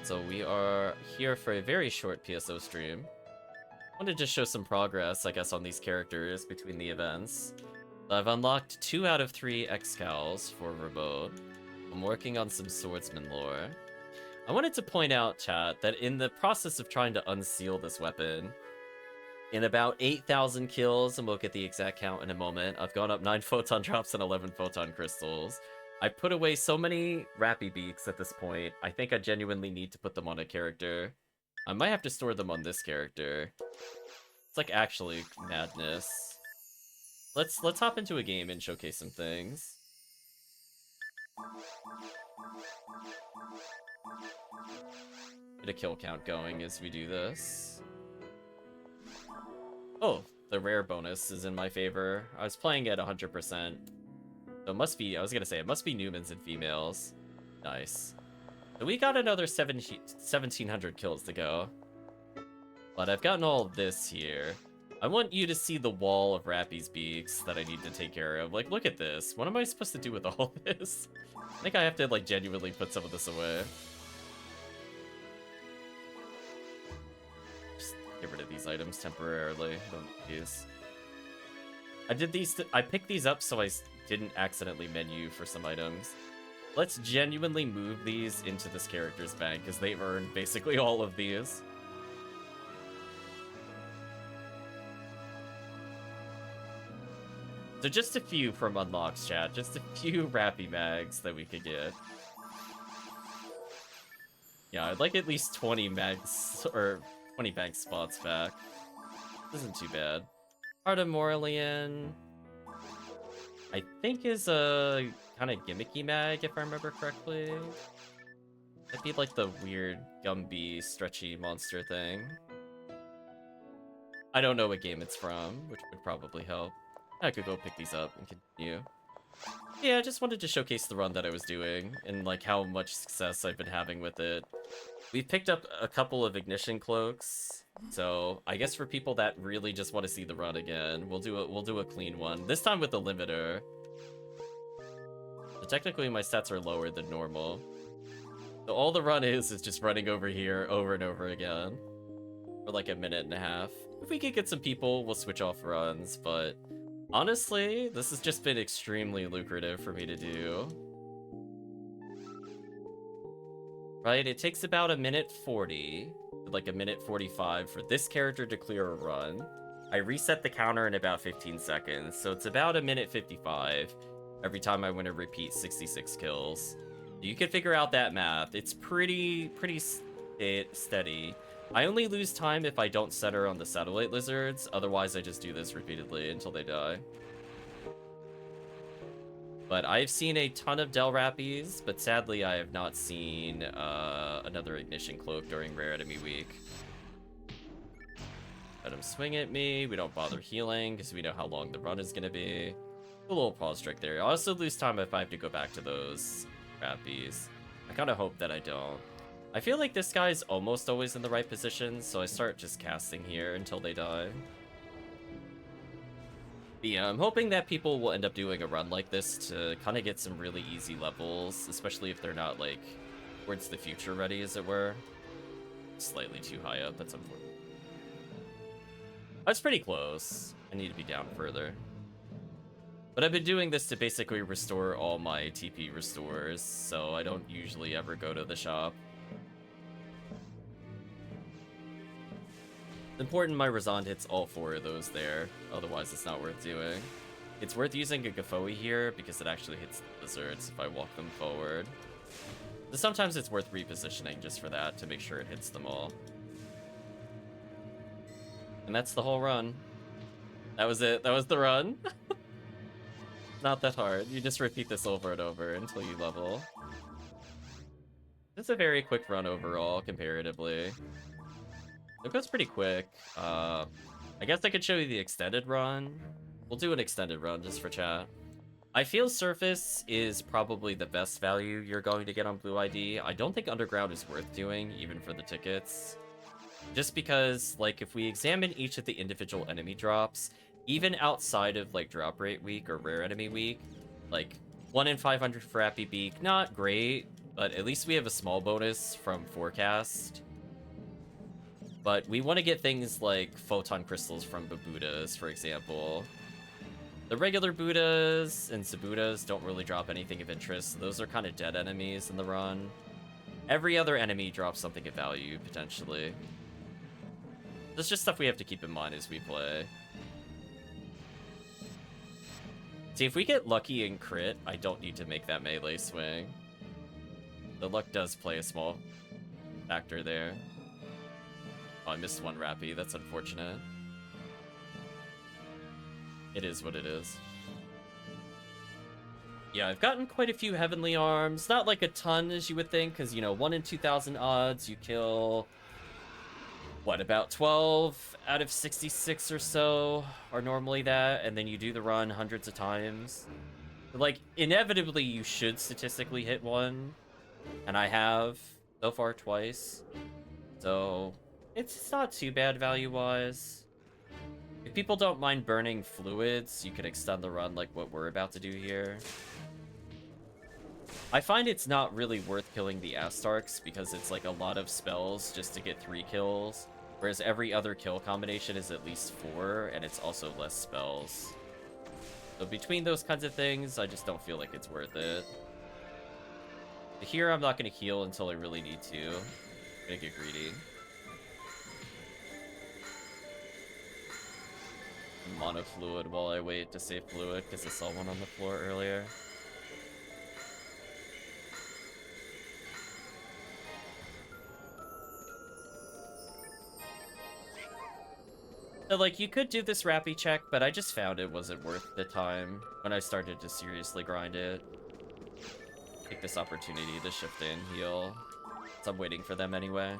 So we are here for a very short PSO stream. I wanted to show some progress, I guess, on these characters between the events. I've unlocked 2 out of 3 excals for Remote. I'm working on some swordsman lore. I wanted to point out, chat, that in the process of trying to unseal this weapon, in about 8,000 kills, and we'll get the exact count in a moment, I've gone up 9 photon drops and 11 photon crystals. I put away so many Rappy Beaks at this point, I think I genuinely need to put them on a character. I might have to store them on this character. It's like actually madness. Let's hop into a game and showcase some things. Get a kill count going as we do this. Oh, the rare bonus is in my favor. I was playing at 100%. So it must be, I was gonna say, it must be Newmans and females. Nice. So we got another 1,700 kills to go. But I've gotten all this here. I want you to see the wall of Rappy's Beaks that I need to take care of. Like, look at this. What am I supposed to do with all this? I think I have to, like, genuinely put some of this away. Just get rid of these items temporarily. I don't need these. I did these, I picked these up so I didn't accidentally menu for some items. Let's genuinely move these into this character's bank, because they've earned basically all of these. So just a few from unlocks, chat. Just a few Rappy mags that we could get. Yeah, I'd like at least 20 mags, or 20 bank spots back. Isn't too bad. Artemoralian, I think is a kind of gimmicky mag, if I remember correctly. That'd be like the weird Gumby stretchy monster thing. I don't know what game it's from, which would probably help. I could go pick these up and continue. Yeah, I just wanted to showcase the run that I was doing and like how much success I've been having with it. We've picked up a couple of ignition cloaks, so I guess for people that really just want to see the run again, we'll do a clean one. This time with the limiter. But technically my stats are lower than normal. So all the run is just running over here over and over again for like a minute and a half. If we could get some people, we'll switch off runs, but honestly, this has just been extremely lucrative for me to do. Right, it takes about 1:40, like 1:45 for this character to clear a run. I reset the counter in about 15 seconds, so it's about 1:55 every time I want to repeat 66 kills. You can figure out that math. It's pretty steady. I only lose time if I don't center on the satellite lizards, otherwise I just do this repeatedly until they die. But I've seen a ton of Del Rappies, but sadly I have not seen another Ignition Cloak during Rare Enemy Week. Let him swing at me, we don't bother healing, because we know how long the run is going to be. A little pause trick there. I also lose time if I have to go back to those Rappies. I kind of hope that I don't. I feel like this guy's almost always in the right position, so I start just casting here until they die. But yeah, I'm hoping that people will end up doing a run like this to kind of get some really easy levels, especially if they're not, like, towards the future ready, as it were. Slightly too high up, that's unfortunate. That's pretty close. I need to be down further. But I've been doing this to basically restore all my TP restores, so I don't usually ever go to the shop. It's important my Razond hits all 4 of those there, otherwise it's not worth doing. It's worth using a Gafoe here because it actually hits the lizards if I walk them forward. But sometimes it's worth repositioning just for that, to make sure it hits them all. And that's the whole run. That was it, that was the run. Not that hard, you just repeat this over and over until you level. It's a very quick run overall, comparatively. It goes pretty quick. I guess I could show you the extended run. We'll do an extended run just for chat. I feel Surface is probably the best value you're going to get on Blue ID. I don't think Underground is worth doing, even for the tickets. Just because, like, if we examine each of the individual enemy drops, even outside of, like, Drop Rate Week or Rare Enemy Week, like, 1 in 500 for Rappy Beak, not great, But at least we have a small bonus from Forecast. But we want to get things like Photon Crystals from Babudas, for example. The regular Buddhas and Zabudas don't really drop anything of interest. So those are kind of dead enemies in the run. Every other enemy drops something of value, potentially. That's just stuff we have to keep in mind as we play. See, if we get lucky and crit, I don't need to make that melee swing. The luck does play a small factor there. Oh, I missed one Rappy. That's unfortunate. It is what it is. Yeah, I've gotten quite a few Heavenly Arms. Not like a ton, as you would think, because, you know, 1 in 2,000 odds, you kill... What, about 12 out of 66 or so are normally that, and then you do the run hundreds of times. But, like, inevitably, you should statistically hit one, and I have so far twice. So, it's not too bad value-wise. If people don't mind burning fluids, you can extend the run like what we're about to do here. I find it's not really worth killing the Astarks because it's like a lot of spells just to get 3 kills, whereas every other kill combination is at least 4, and it's also less spells. So between those kinds of things, I just don't feel like it's worth it. But here, I'm not going to heal until I really need to. I'm going to get greedy. Mono fluid while I wait to save fluid, because I saw one on the floor earlier. So, like, you could do this Rappy check, but I just found it wasn't worth the time when I started to seriously grind it. Take this opportunity to shift in, heal. So I'm waiting for them anyway.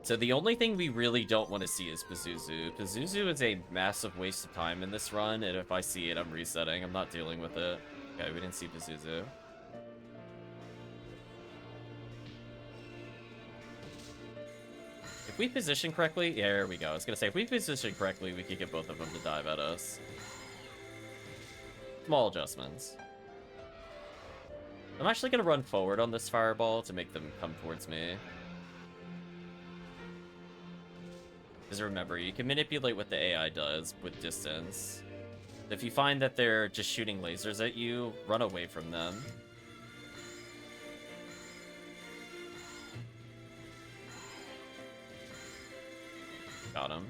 So the only thing we really don't want to see is Pazuzu. Pazuzu is a massive waste of time in this run, and if I see it, I'm resetting. I'm not dealing with it. Okay, we didn't see Pazuzu. If we position correctly, yeah, there we go. I was gonna say, if we position correctly, we could get both of them to dive at us. Small adjustments. I'm actually gonna run forward on this fireball to make them come towards me. Because remember, you can manipulate what the AI does with distance. If you find that they're just shooting lasers at you, run away from them. Got him.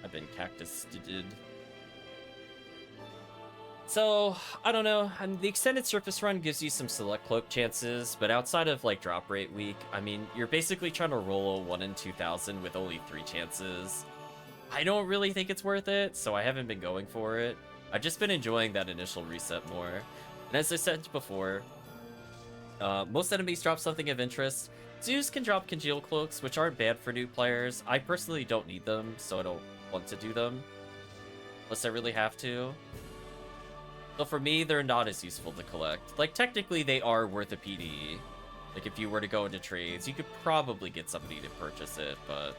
I've been cactus-did. So, I don't know. The extended surface run gives you some select cloak chances, but outside of, like, drop rate week, I mean, you're basically trying to roll a 1 in 2,000 with only 3 chances. I don't really think it's worth it, so I haven't been going for it. I've just been enjoying that initial reset more. And as I said before, most enemies drop something of interest. Zeus can drop Congeal Cloaks, which aren't bad for new players. I personally don't need them, so I don't want to do them. Unless I really have to. So for me, they're not as useful to collect. Like, technically, they are worth a PD. Like, if you were to go into trades, you could probably get somebody to purchase it, but...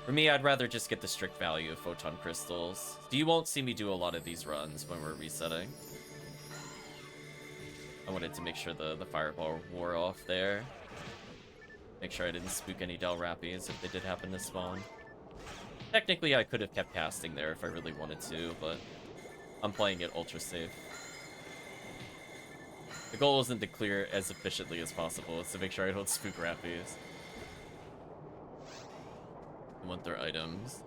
For me, I'd rather just get the strict value of Photon Crystals. So you won't see me do a lot of these runs when we're resetting. I wanted to make sure the fireball wore off there. Make sure I didn't spook any Del Rappies if they did happen to spawn. Technically, I could have kept casting there if I really wanted to, but I'm playing it ultra safe. The goal isn't to clear as efficiently as possible, it's to make sure I don't spook Rappies. I want their items.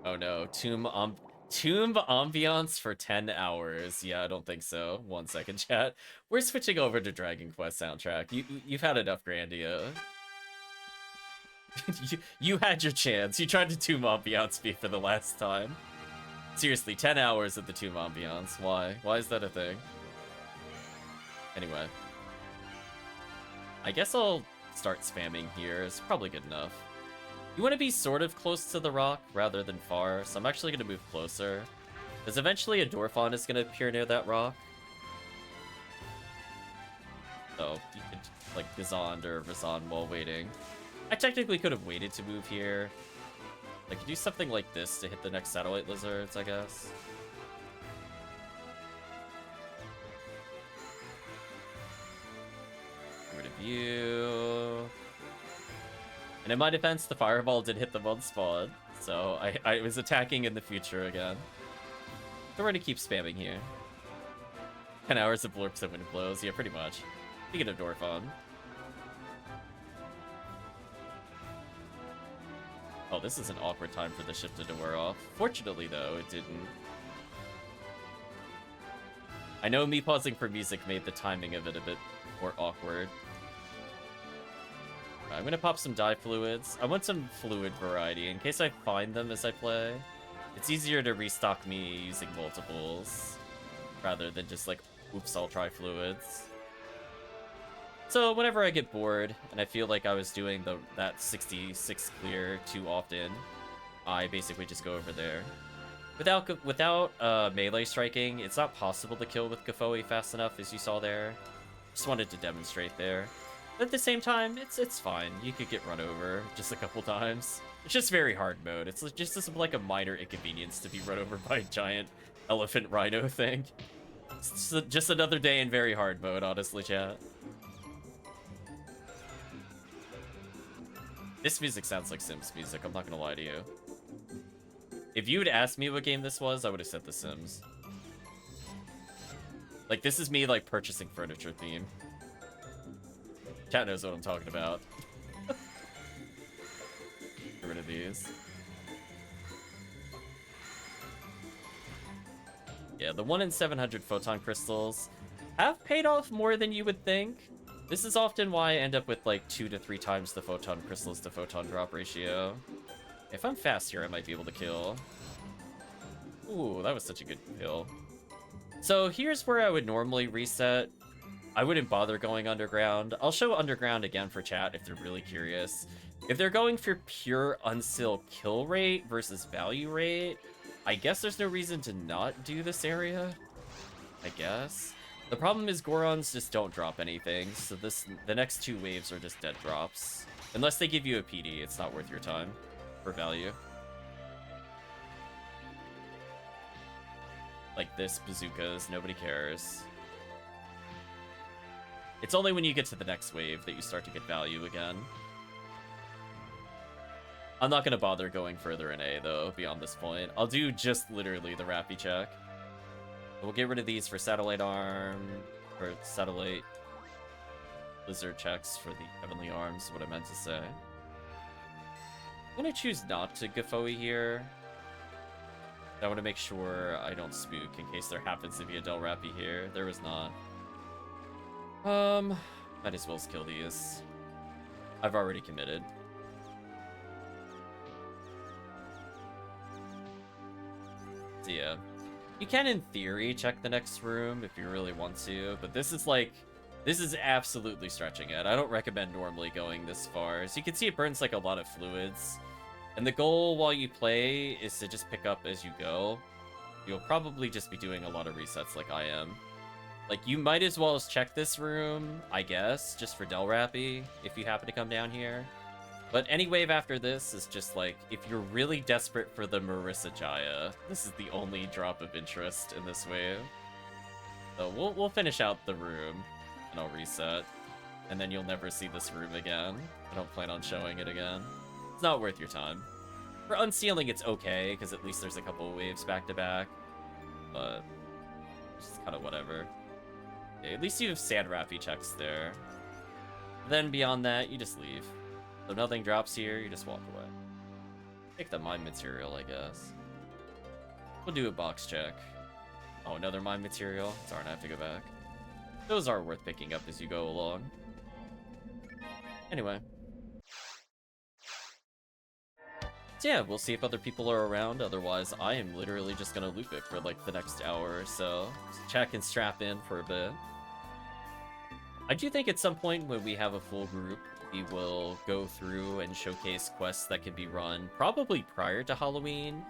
Oh no, Tomb Ambiance for 10 hours. Yeah, I don't think so. 1 second, chat. We're switching over to Dragon Quest soundtrack. You've had enough, Grandia. you had your chance. You tried to Tomb Ambiance me for the last time. Seriously, 10 hours of the Tomb Ambiance. Why? Why is that a thing? Anyway. I guess I'll start spamming here. It's probably good enough. You want to be sort of close to the rock rather than far, so I'm actually going to move closer. Because eventually a Dorphon is going to appear near that rock. So you could, like, Gazond or Razan while waiting. I technically could have waited to move here. I could do something like this to hit the next satellite lizards, I guess. Get rid of you. And in my defense, the fireball did hit them on spawn, so I was attacking in the future again. So we're gonna keep spamming here. 10 hours of blurps and wind blows, yeah, pretty much. Speaking of Dorphon. Oh, this is an awkward time for the shifted to wear off. Fortunately, though, it didn't. I know me pausing for music made the timing of it a bit more awkward. I'm gonna pop some dye fluids. I want some fluid variety in case I find them as I play. It's easier to restock me using multiples rather than just like, oops, I'll try fluids. So whenever I get bored and I feel like I was doing that 66 clear too often, I basically just go over there. Without melee striking, it's not possible to kill with Gafoi fast enough, as you saw there. Just wanted to demonstrate there. But at the same time, it's fine. You could get run over just a couple times. It's just very hard mode. It's just like a minor inconvenience to be run over by a giant elephant rhino thing. It's just another day in very hard mode, honestly, chat. This music sounds like Sims music, I'm not gonna lie to you. If you had asked me what game this was, I would have said The Sims. Like, this is me, like, purchasing furniture theme. Chat knows what I'm talking about. Get rid of these. Yeah, the 1 in 700 photon crystals have paid off more than you would think. This is often why I end up with like 2 to 3 times the photon crystals to photon drop ratio. If I'm fast here, I might be able to kill. Ooh, that was such a good kill. So here's where I would normally reset. I wouldn't bother going underground. I'll show underground again for chat if they're really curious. If they're going for pure unsil kill rate versus value rate, I guess there's no reason to not do this area. I guess. The problem is Gorons just don't drop anything, so the next 2 waves are just dead drops. Unless they give you a PD, it's not worth your time for value. Like this, bazookas, nobody cares. It's only when you get to the next wave that you start to get value again. I'm not going to bother going further in A, though, beyond this point. I'll do just literally the Rappy check. We'll get rid of these for satellite arm, or satellite lizard checks for the heavenly arms, is what I meant to say. I'm going to choose not to Gafoi here. I want to make sure I don't spook in case there happens to be a Del Rappy here. There was not. Might as well kill these. I've already committed. So yeah. You can, in theory, check the next room if you really want to, but this is absolutely stretching it. I don't recommend normally going this far. As you can see, it burns like a lot of fluids. And the goal while you play is to just pick up as you go. You'll probably just be doing a lot of resets like I am. Like, you might as well check this room, I guess, just for Del Rappy, if you happen to come down here. But any wave after this is just like, if you're really desperate for the Marissa Jaya, this is the only drop of interest in this wave. So we'll finish out the room, and I'll reset. And then you'll never see this room again. I don't plan on showing it again. It's not worth your time. For unsealing, it's okay, because at least there's a couple of waves back to back. But it's just kind of whatever. Okay, at least you have Sand Rappy checks there. Then beyond that, you just leave. So nothing drops here, you just walk away. Take the mine material, I guess. We'll do a box check. Oh, another mine material. Darn, I have to go back. Those are worth picking up as you go along. Anyway. So yeah, we'll see if other people are around. Otherwise, I am literally just gonna loop it for like the next hour or so. Check and strap in for a bit. I do think at some point when we have a full group, we will go through and showcase quests that can be run probably prior to Halloween,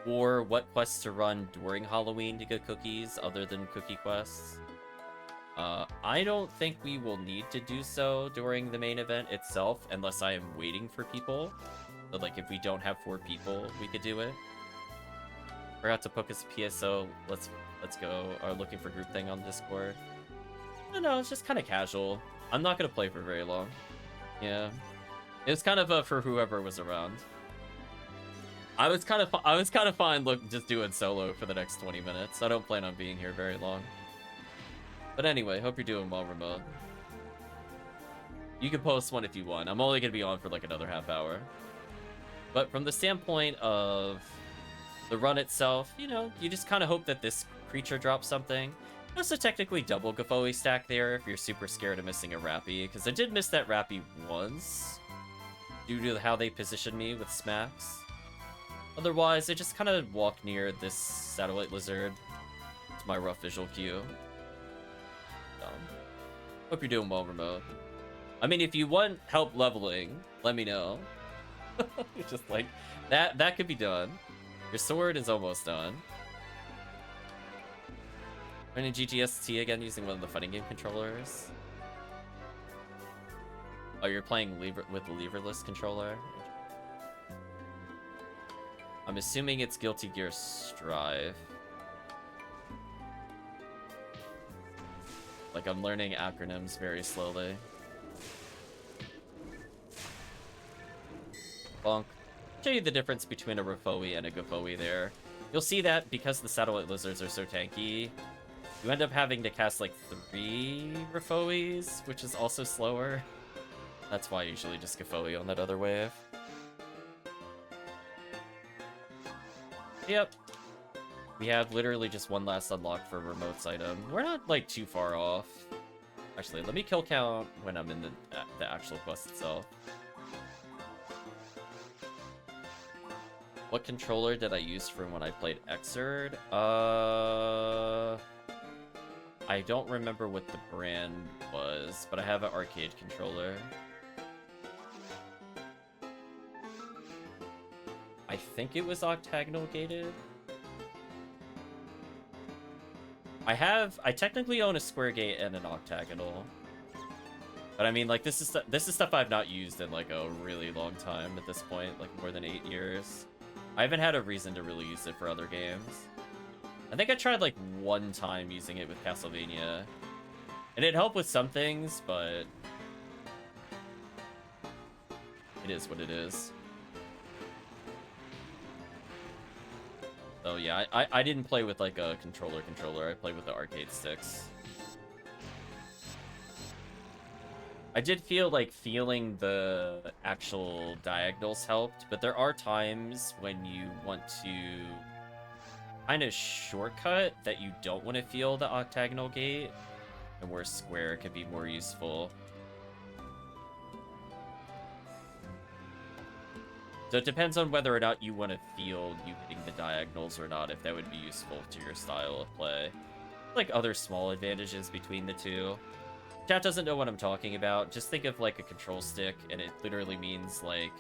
or what quests to run during Halloween to get cookies other than cookie quests. I don't think we will need to do so during the main event itself, unless I am waiting for people. But, like, if we don't have 4 people, we could do it. Forgot to book us PSO. Let's go. Are looking for group thing on Discord. No, it's just kind of casual. I'm not gonna play for very long. Yeah, it was kind of for whoever was around. I was kind of fine. Look, just doing solo for the next 20 minutes. I don't plan on being here very long. But anyway, hope you're doing well, Remote. You can post one if you want. I'm only gonna be on for like another half hour. But from the standpoint of the run itself, you know, you just kind of hope that this creature drops something. Also technically double Gaffoe stack there if you're super scared of missing a Rappy, because I did miss that Rappy once due to how they positioned me with smacks. Otherwise, I just kind of walk near this satellite lizard. It's my rough visual cue. Hope you're doing well, Remote. I mean, if you want help leveling, let me know. It's just like, that could be done. Your sword is almost done. Running GGST again using one of the fighting game controllers. Oh, you're playing with the leverless controller? I'm assuming it's Guilty Gear Strive. Like, I'm learning acronyms very slowly. Bonk. Show you the difference between a Raffoe and a Gaffoe there. You'll see that because the satellite lizards are so tanky, you end up having to cast like 3 Raffoes, which is also slower. That's why I usually just Gaffoe on that other wave. Yep. We have literally just one last unlock for Remote's item. We're not like too far off. Actually, let me kill count when I'm in the actual quest itself. What controller did I use for when I played Xrd? I don't remember what the brand was, but I have an arcade controller. I think it was octagonal gated. I technically own a square gate and an octagonal. But I mean, like, this is stuff I've not used in like a really long time at this point, like more than 8 years. I haven't had a reason to really use it for other games. I think I tried like one time using it with Castlevania. And it helped with some things, but it is what it is. So yeah, I didn't play with like a controller. I played with the arcade sticks. I did feel like feeling the actual diagonals helped, but there are times when you want to kind of shortcut that you don't want to feel the octagonal gate, and where square could be more useful. So it depends on whether or not you want to feel you hitting the diagonals or not, if that would be useful to your style of play. Like other small advantages between the two. Chat doesn't know what I'm talking about. Just think of like a control stick, and it literally means like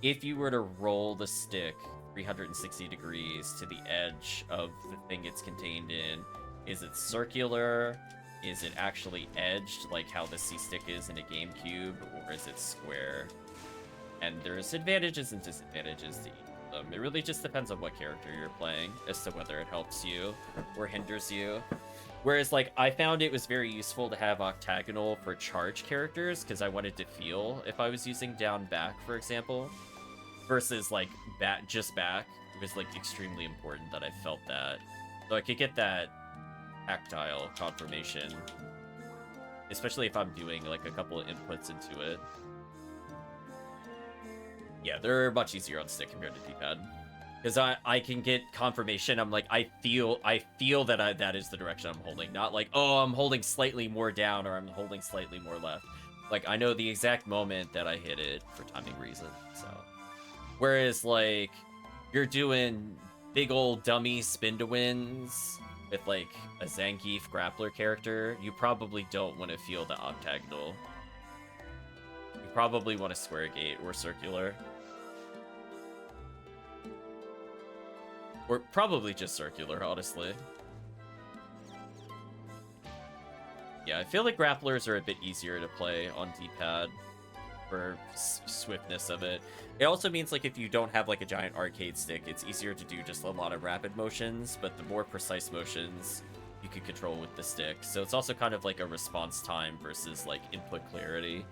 if you were to roll the stick 360 degrees to the edge of the thing it's contained in, is it circular? Is it actually edged like how the C-stick is in a GameCube, or is it square? And there's advantages and disadvantages to each of them. It really just depends on what character you're playing as to whether it helps you or hinders you. Whereas, like, I found it was very useful to have octagonal for charge characters because I wanted to feel if I was using down back, for example, versus, like, just back. It was, like, extremely important that I felt that. So I could get that tactile confirmation, especially if I'm doing, like, a couple of inputs into it. Yeah, they're much easier on stick compared to D-pad. Because I can get confirmation. I'm like, I feel that that is the direction I'm holding. Not like, oh, I'm holding slightly more down or I'm holding slightly more left. Like, I know the exact moment that I hit it for timing reasons, so. Whereas, like, you're doing big old dummy spin-to-wins with, like, a Zangief grappler character, you probably don't want to feel the octagonal. You probably want a square gate or circular. Or probably just circular, honestly. Yeah, I feel like grapplers are a bit easier to play on D-pad for swiftness of it. It also means, like, if you don't have, like, a giant arcade stick, it's easier to do just a lot of rapid motions, but the more precise motions you can control with the stick. So it's also kind of like a response time versus, like, input clarity.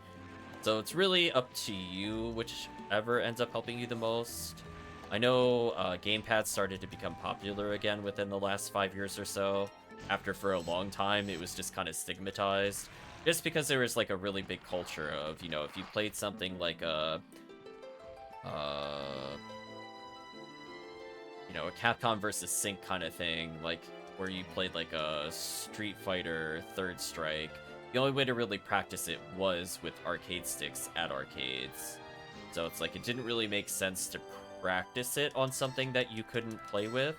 So it's really up to you, whichever ends up helping you the most. I know gamepads started to become popular again within the last 5 years or so, after for a long time it was just kind of stigmatized. Just because there was, like, a really big culture of, you know, if you played something like a you know, a Capcom versus Sync kind of thing, like, where you played, like, a Street Fighter Third Strike, the only way to really practice it was with arcade sticks at arcades. So it's like, it didn't really make sense to practice it on something that you couldn't play with.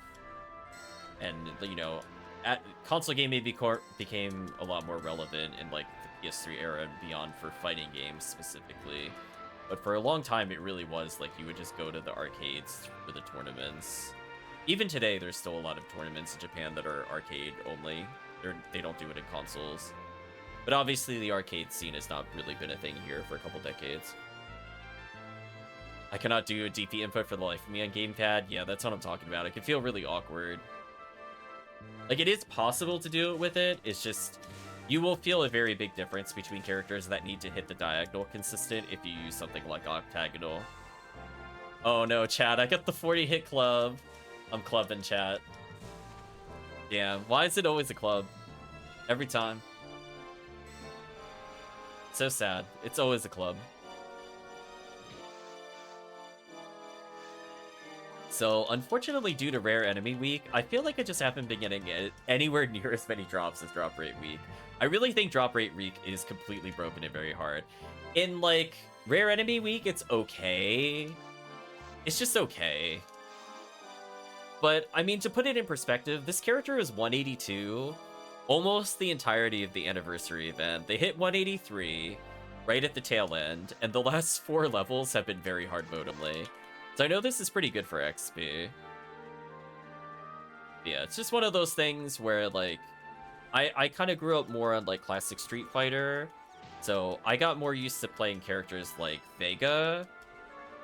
And, you know, console gaming became a lot more relevant in, like, the PS3 era and beyond for fighting games specifically. But for a long time, it really was, like, you would just go to the arcades for the tournaments. Even today, there's still a lot of tournaments in Japan that are arcade only. They don't do it in consoles. But obviously, the arcade scene has not really been a thing here for a couple decades. I cannot do a DP input for the life of me on gamepad. Yeah, that's what I'm talking about. It can feel really awkward. Like, it is possible to do it with it. It's just, you will feel a very big difference between characters that need to hit the diagonal consistent if you use something like octagonal. Oh no, chat, I got the 40 hit club. I'm clubbing, chat. Yeah, why is it always a club? Every time. So sad. It's always a club. So, unfortunately, due to Rare Enemy Week, I feel like I just haven't been getting anywhere near as many drops as Drop Rate Week. I really think Drop Rate Week is completely broken and very hard. In, like, Rare Enemy Week, it's okay. It's just okay. But, I mean, to put it in perspective, this character is 182 almost the entirety of the anniversary event. They hit 183 right at the tail end, and the last 4 levels have been very hard modemly. So I know this is pretty good for XP. Yeah, it's just one of those things where, like, I kind of grew up more on, like, classic Street Fighter, so I got more used to playing characters like Vega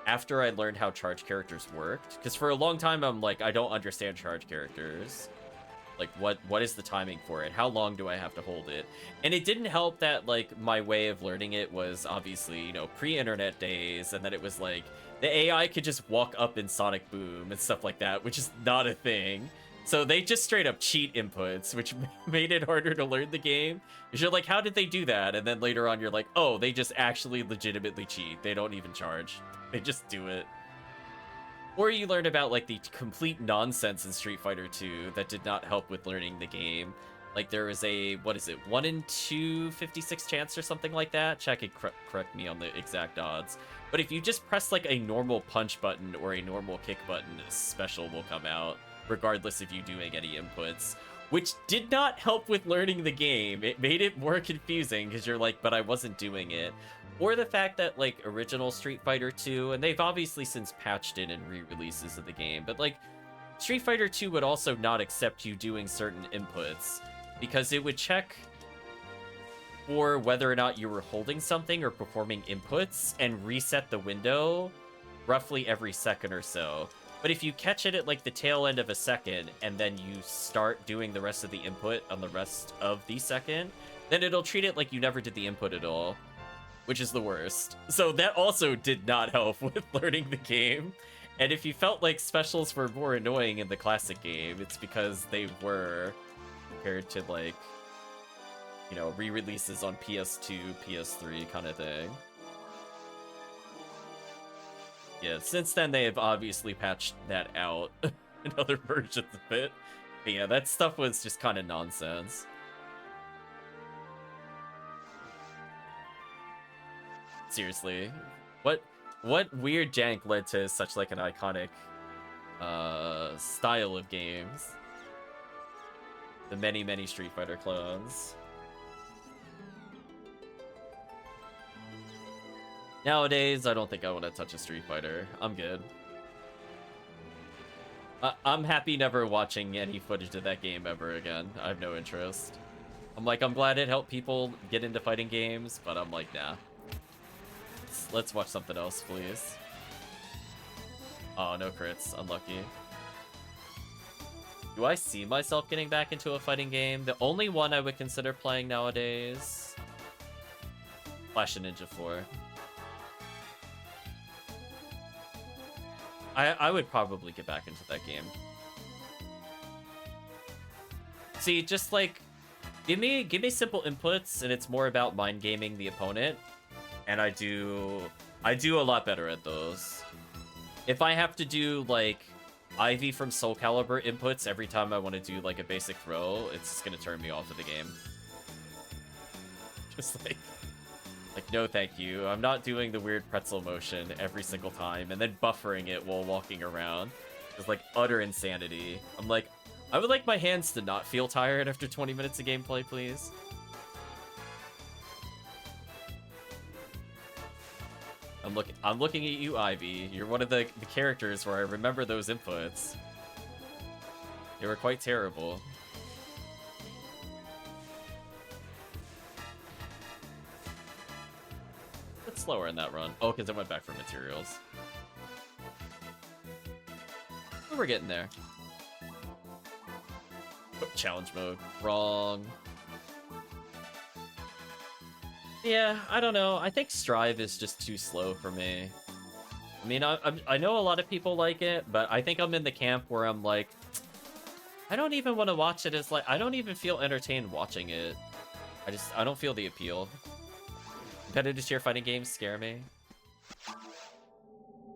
after I learned how charge characters worked. Because for a long time, I'm like, I don't understand charge characters. Like, what is the timing for it? How long do I have to hold it? And it didn't help that, like, my way of learning it was obviously, you know, pre-internet days, and then it was like, the AI could just walk up in Sonic Boom and stuff like that, which is not a thing. So they just straight up cheat inputs, which made it harder to learn the game. Because you're like, how did they do that? And then later on, you're like, oh, they just actually legitimately cheat. They don't even charge. They just do it. Or you learn about, like, the complete nonsense in Street Fighter 2 that did not help with learning the game. Like, there was a, what is it, 1 in 256 chance or something like that? Chat could correct me on the exact odds. But if you just press, like, a normal punch button or a normal kick button, a special will come out, regardless of you doing any inputs. Which did not help with learning the game. It made it more confusing, because you're like, but I wasn't doing it. Or the fact that, like, original Street Fighter 2, and they've obviously since patched it in re-releases of the game, but, like, Street Fighter 2 would also not accept you doing certain inputs, because it would check for whether or not you were holding something or performing inputs, and reset the window roughly every second or so. But if you catch it at, like, the tail end of a second, and then you start doing the rest of the input on the rest of the second, then it'll treat it like you never did the input at all. Which is the worst. So that also did not help with learning the game. And if you felt like specials were more annoying in the classic game, it's because they were, compared to, like, you know, re-releases on PS2, PS3 kind of thing. Yeah, since then they have obviously patched that out in other versions of it. But yeah, that stuff was just kind of nonsense. Seriously, what weird jank led to such, like, an iconic style of games? The many Street Fighter clones. Nowadays, I don't think I want to touch a Street Fighter. I'm good. I'm happy never watching any footage of that game ever again. I have no interest. I'm like, I'm glad it helped people get into fighting games, but I'm like, nah. Let's watch something else, please. Oh, no crits. Unlucky. Do I see myself getting back into a fighting game? The only one I would consider playing nowadays... Flash and Ninja 4. I would probably get back into that game. See, just like... Give me simple inputs, and it's more about mind gaming the opponent. And I do a lot better at those. If I have to do, like, Ivy from Soul Calibur inputs every time I want to do, like, a basic throw, it's just gonna turn me off of the game. Just like, no thank you. I'm not doing the weird pretzel motion every single time and then buffering it while walking around. It's, like, utter insanity. I'm like, I would like my hands to not feel tired after 20 minutes of gameplay, please. I'm looking at you, Ivy. You're one of the characters where I remember those inputs. They were quite terrible. A bit slower in that run. Oh, because I went back for materials. But we're getting there. Oh, challenge mode. Wrong. Yeah, I don't know. I think Strive is just too slow for me. I mean, I know a lot of people like it, but I think I'm in the camp where I'm like, I don't even want to watch it as like, I don't even feel entertained watching it. I don't feel the appeal. Competitive tier fighting games scare me.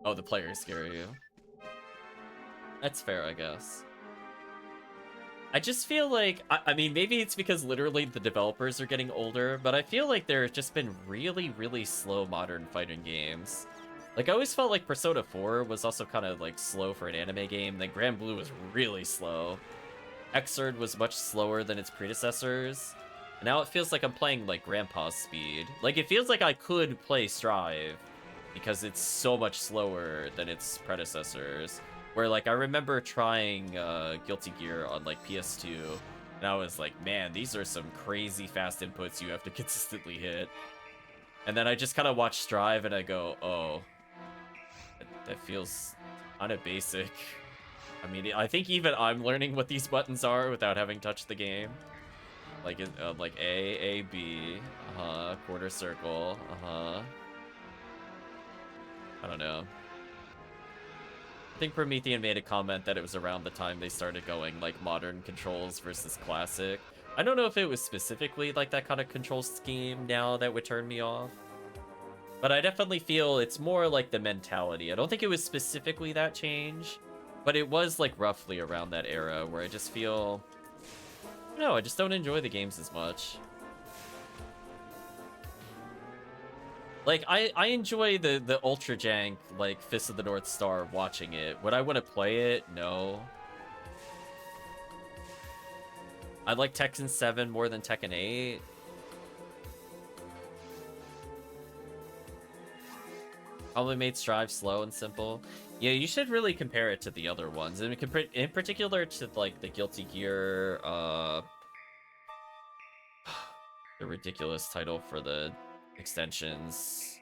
Oh, the players scare you. That's fair, I guess. I just feel like, I mean, maybe it's because literally the developers are getting older, but I feel like there have just been really, really slow modern fighting games. Like, I always felt like Persona 4 was also kind of, like, slow for an anime game, then Grand Blue was really slow. Xrd was much slower than its predecessors, and now it feels like I'm playing, like, Grandpa's speed. Like, it feels like I could play Strive, because it's so much slower than its predecessors. Where, like, I remember trying Guilty Gear on, like, PS2, and I was like, man, these are some crazy fast inputs you have to consistently hit. And then I just kind of watch Strive, and I go, oh, that feels kind of basic. I mean, I think even I'm learning what these buttons are without having touched the game. Like, like A, B, quarter circle, I don't know. I think Promethean made a comment that it was around the time they started going, like, modern controls versus classic. I don't know if it was specifically, like, that kind of control scheme now that would turn me off. But I definitely feel it's more like the mentality. I don't think it was specifically that change, but it was, like, roughly around that era where I just feel... No, I just don't enjoy the games as much. Like, I enjoy the ultra jank, like, Fist of the North Star watching it. Would I want to play it? No. I like Tekken 7 more than Tekken 8. Probably made Strive slow and simple. Yeah, you should really compare it to the other ones. And in particular to, like, the Guilty Gear, the ridiculous title for the extensions,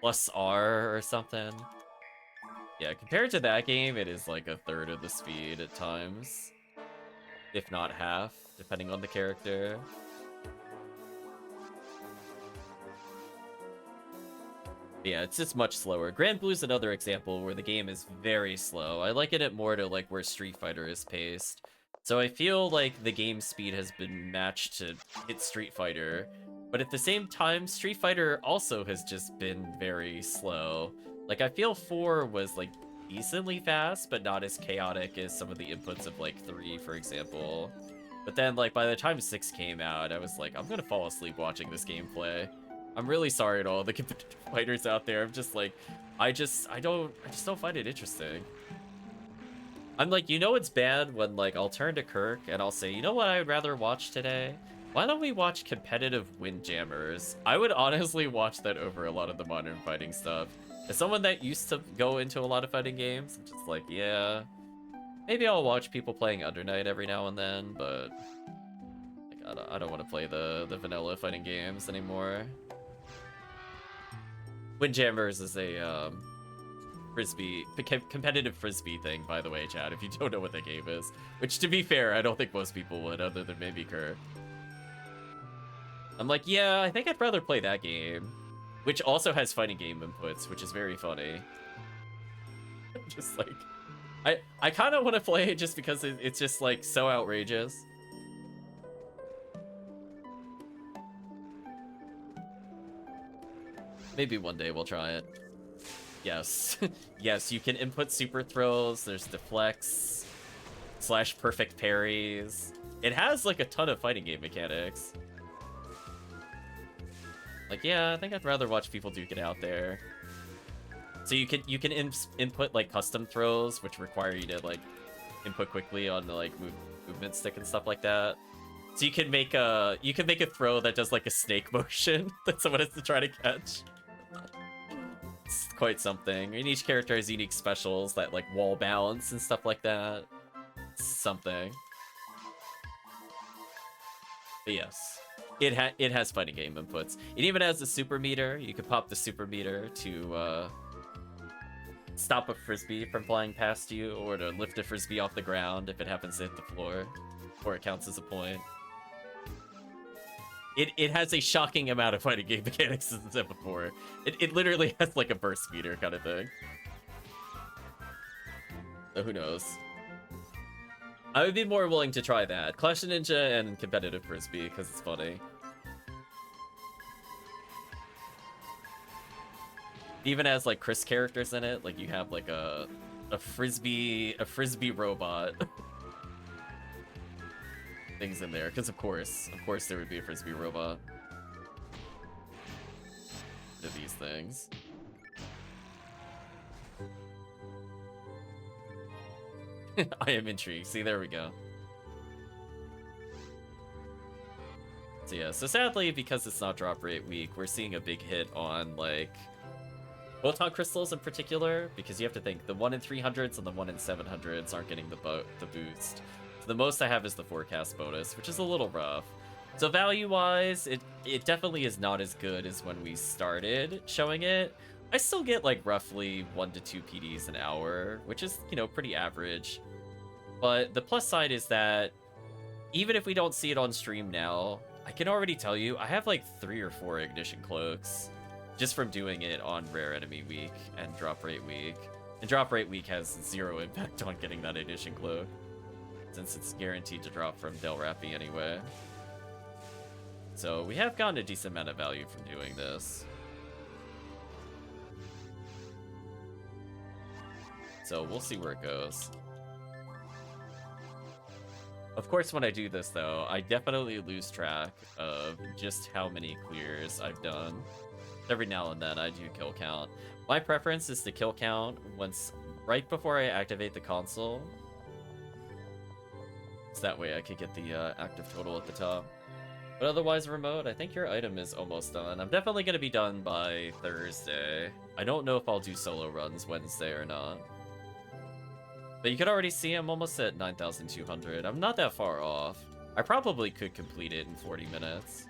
plus R or something. Yeah, compared to that game, it is like a third of the speed at times, if not half, depending on the character. But yeah, it's just much slower. Grand Blue's another example where the game is very slow. I liken it more to like where Street Fighter is paced. So I feel like the game speed has been matched to hit Street Fighter, but at the same time, Street Fighter also has just been very slow. Like, I feel 4 was, like, decently fast, but not as chaotic as some of the inputs of, like, 3, for example. But then, like, by the time 6 came out, I was like, I'm gonna fall asleep watching this gameplay. I'm really sorry to all the competitive fighters out there. I'm just like, I just don't find it interesting. I'm like, you know it's bad when, like, I'll turn to Kirk and I'll say, you know what I would rather watch today? Why don't we watch competitive Windjammers? I would honestly watch that over a lot of the modern fighting stuff. As someone that used to go into a lot of fighting games, I'm just like, yeah, maybe I'll watch people playing Under Night every now and then, but like, I don't want to play the vanilla fighting games anymore. Windjammers is a frisbee, competitive frisbee thing, by the way, Chad, if you don't know what that game is. Which, to be fair, I don't think most people would, other than maybe Kurt. I'm like, yeah, I think I'd rather play that game. Which also has fighting game inputs, which is very funny. Just like, I kind of want to play it just because it's just like so outrageous. Maybe one day we'll try it. Yes. Yes, you can input super throws, there's deflects, / perfect parries. It has like a ton of fighting game mechanics. Like, yeah, I think I'd rather watch people duke it out there. So you can input like custom throws, which require you to like input quickly on the like movement stick and stuff like that. So you can make a throw that does like a snake motion that someone has to try to catch. It's quite something. And each character has unique specials that like wall bounce and stuff like that. It's something. But yes, it has fighting game inputs. It even has a super meter. You can pop the super meter to stop a frisbee from flying past you, or to lift a frisbee off the ground if it happens to hit the floor, or it counts as a point. It has a shocking amount of fighting game mechanics, as I said before. It literally has like a burst meter kind of thing. So who knows? I would be more willing to try that. Clash of Ninja and competitive frisbee, because it's funny. It even has like Chris characters in it. Like you have like a frisbee robot. Things in there, because of course there would be a frisbee robot. To these things. I am intrigued. See, there we go. So yeah, so sadly, because it's not drop rate week, we're seeing a big hit on like photon crystals in particular, because you have to think the 1 in 300s and the 1 in 700s aren't getting the boost. So the most I have is the forecast bonus, which is a little rough. So value-wise, it definitely is not as good as when we started showing it. I still get like roughly 1 to 2 PDs an hour, which is, you know, pretty average. But the plus side is that even if we don't see it on stream now, I can already tell you I have like 3 or 4 ignition cloaks just from doing it on rare enemy week and drop rate week. And drop rate week has 0 impact on getting that ignition cloak, since it's guaranteed to drop from Del Rappy anyway. So we have gotten a decent amount of value from doing this. So we'll see where it goes. Of course, when I do this though, I definitely lose track of just how many clears I've done. Every now and then I do kill count. My preference is to kill count once right before I activate the console. So that way I could get the active total at the top. But otherwise, remote, I think your item is almost done. I'm definitely going to be done by Thursday. I don't know if I'll do solo runs Wednesday or not. But you could already see I'm almost at 9,200. I'm not that far off. I probably could complete it in 40 minutes.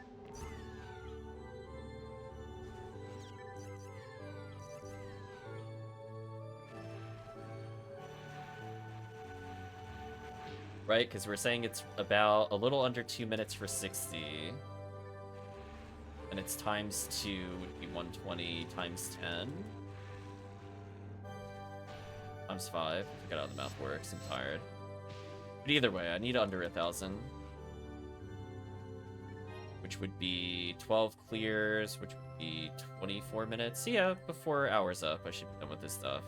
Right, because we're saying it's about a little under 2 minutes for 60. And it's times 2 would be 120 times 10. Times 5. I forgot how the math works, I'm tired. But either way, I need under 1,000. Which would be 12 clears, which would be 24 minutes. So yeah, before hour's up, I should be done with this stuff.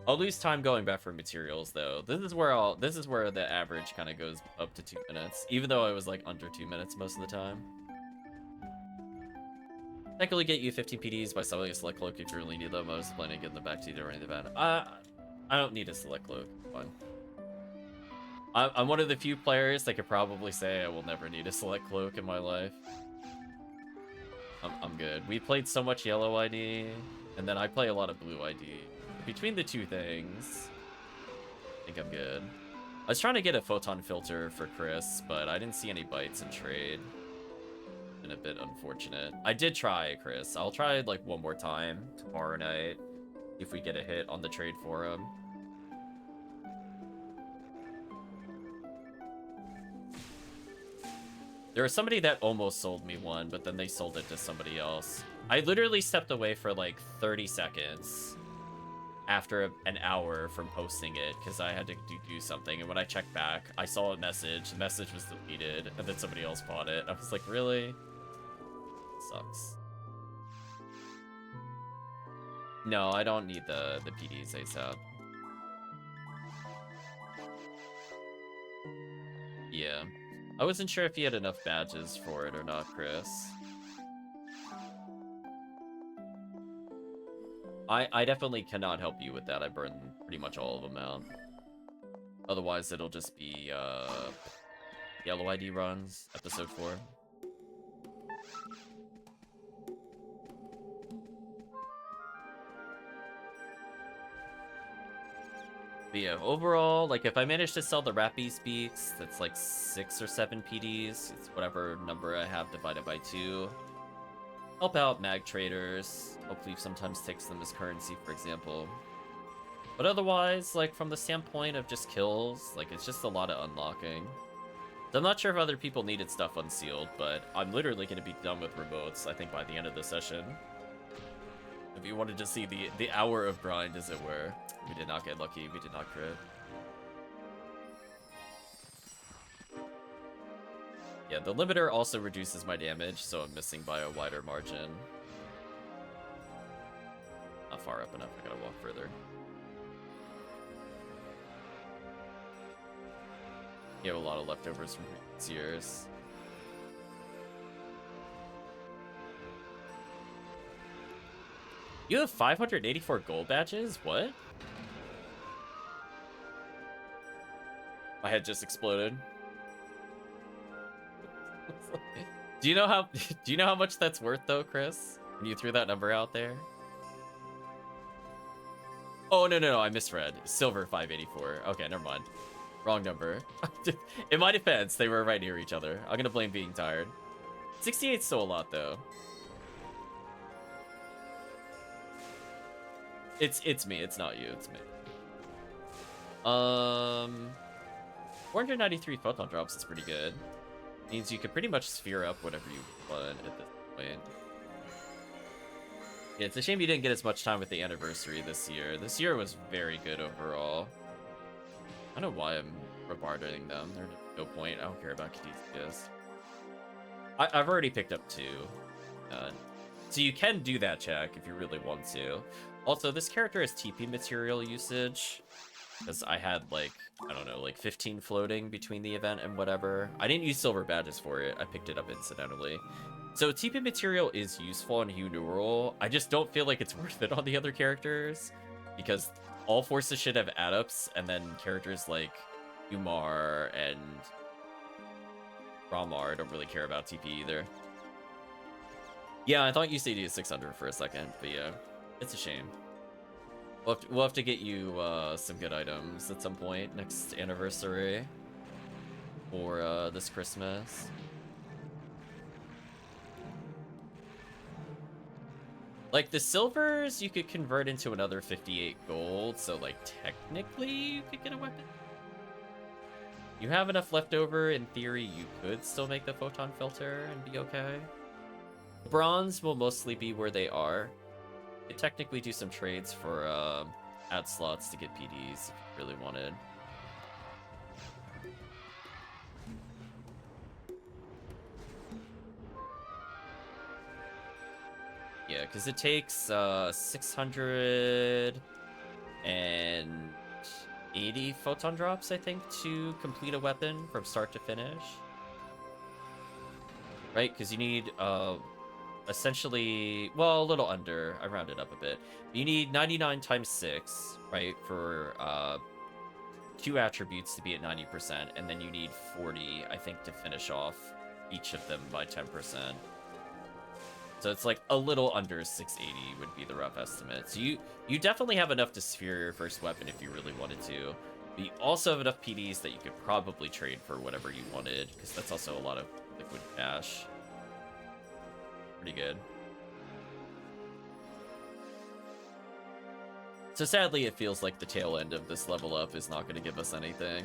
I'll lose time going back for materials though. This is where the average kind of goes up to 2 minutes, even though I was like under 2 minutes most of the time. Technically get you 15 PDs by selling a select cloak if you really need them. I was planning on getting them back to you during the event. I don't need a select cloak. Fine. I'm one of the few players that could probably say I will never need a select cloak in my life. I'm good. We played so much yellow ID, and then I play a lot of blue ID. Between the two things, I think I'm good. I was trying to get a photon filter for Chris, but I didn't see any bites in trade. Been a bit unfortunate. I did try, Chris. I'll try like one more time tomorrow night if we get a hit on the trade forum. There was somebody that almost sold me one, but then they sold it to somebody else. I literally stepped away for like 30 seconds after an hour from posting it because I had to do something. And when I checked back, I saw a message. The message was deleted, and then somebody else bought it. I was like, really? Sucks. No, I don't need the PDs ASAP. Yeah. I wasn't sure if you had enough badges for it or not, Chris. I definitely cannot help you with that. I burned pretty much all of them out. Otherwise, it'll just be Yellow ID runs, episode 4. But yeah, overall, like, if I manage to sell the Rappies Beaks, that's like 6 or 7 PDs. It's whatever number I have divided by 2. Help out mag traders. HellCleave sometimes takes them as currency, for example. But otherwise, like, from the standpoint of just kills, like, it's just a lot of unlocking. So I'm not sure if other people needed stuff unsealed, but I'm literally going to be done with remotes, I think, by the end of the session. If you wanted to see the hour of grind, as it were. We did not get lucky. We did not crit. Yeah, the limiter also reduces my damage, so I'm missing by a wider margin. Not far up enough. I gotta walk further. You have a lot of leftovers from previous years. You have 584 gold badges? What? My head just exploded. Do you know how much that's worth though, Chris? When you threw that number out there? Oh no, I misread. Silver 584. Okay, never mind. Wrong number. In my defense, they were right near each other. I'm gonna blame being tired. 68's still a lot though. It's me, it's not you, it's me. 493 photon drops is pretty good. Means you can pretty much sphere up whatever you want at this point. Yeah, it's a shame you didn't get as much time with the anniversary this year. This year was very good overall. I don't know why I'm bombarding them. There's no point. I don't care about Kadizkias. I've already picked up 2. So you can do that check if you really want to. Also, this character has TP material usage. Because I had, like, I don't know, like 15 floating between the event and whatever. I didn't use silver badges for it. I picked it up incidentally. So TP material is useful on Hugh Neural. I just don't feel like it's worth it on the other characters. Because all forces should have add-ups, and then characters like Umar and Ramar don't really care about TP either. Yeah, I thought UCD is 600 for a second, but yeah, it's a shame. We'll have to get you some good items at some point next anniversary or this Christmas. Like the silvers, you could convert into another 58 gold, so like technically you could get a weapon. You have enough left over. In theory, you could still make the photon filter and be okay. Bronze will mostly be where they are. You could technically do some trades for ad slots to get PDs if you really wanted. Yeah, because it takes 680 photon drops, I think, to complete a weapon from start to finish. Right? Because you need essentially, well, a little under. I rounded up a bit. You need 99 times 6, right, for 2 attributes to be at 90%, and then you need 40, I think, to finish off each of them by 10%. So it's like a little under 680 would be the rough estimate. So you definitely have enough to sphere your first weapon if you really wanted to. But you also have enough PDs that you could probably trade for whatever you wanted, because that's also a lot of liquid cash. Pretty good. So sadly, it feels like the tail end of this level up is not going to give us anything.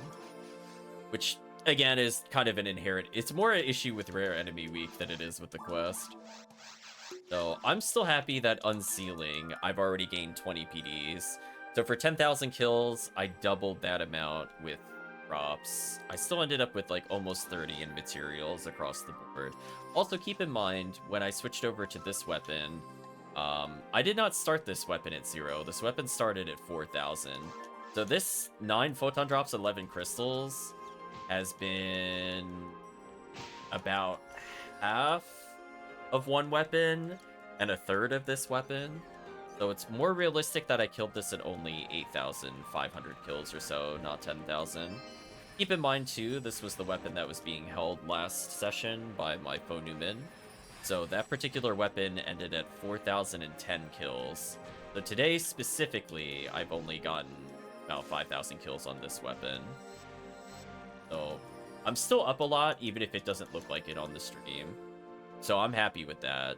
Which, again, is kind of an inherent... It's more an issue with Rare Enemy Week than it is with the quest. So, I'm still happy that unsealing, I've already gained 20 PDs. So for 10,000 kills, I doubled that amount with drops. I still ended up with like almost 30 in materials across the board. Also, keep in mind, when I switched over to this weapon... I did not start this weapon at 0. This weapon started at 4,000. So this 9 photon drops, 11 crystals has been about half of one weapon and a third of this weapon. So it's more realistic that I killed this at only 8,500 kills or so, not 10,000. Keep in mind too, this was the weapon that was being held last session by my foe Newman. So that particular weapon ended at 4,010 kills. So today specifically, I've only gotten about 5,000 kills on this weapon. So I'm still up a lot, even if it doesn't look like it on the stream. So I'm happy with that.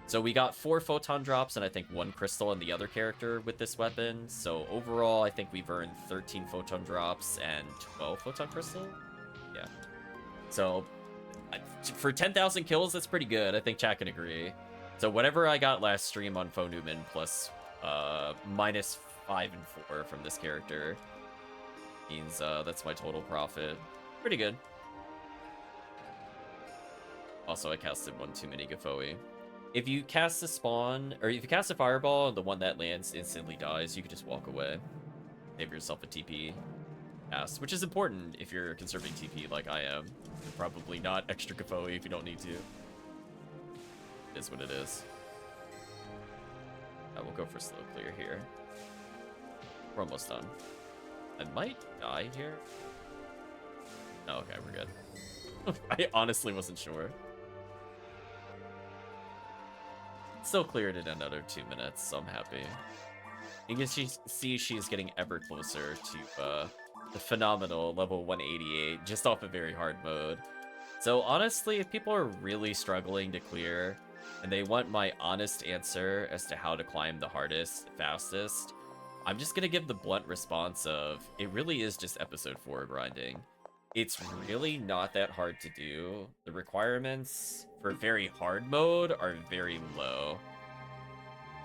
So we got 4 photon drops and I think 1 crystal on the other character with this weapon. So overall, I think we've earned 13 photon drops and 12 photon crystal. Yeah. So... for 10,000 kills, that's pretty good. I think chat can agree. So whatever I got last stream on Foe Newman plus minus 5 and 4 from this character means that's my total profit. Pretty good. Also, I casted one too many Gafoe. If you cast a spawn, or if you cast a fireball and the one that lands instantly dies, you can just walk away. Save yourself a TP cast, which is important if you're conserving TP like I am. Probably not extra Gafoe if you don't need to. It is what it is. I will go for slow clear here. We're almost done. I might die here. Oh, okay, we're good. I honestly wasn't sure. Still cleared it in another 2 minutes, so I'm happy. You can see she's getting ever closer to the phenomenal level 188 just off a very hard mode. So honestly, if people are really struggling to clear and they want my honest answer as to how to climb the hardest, fastest, I'm just gonna give the blunt response of it really is just episode 4 grinding. It's really not that hard to do. The requirements for very hard mode are very low.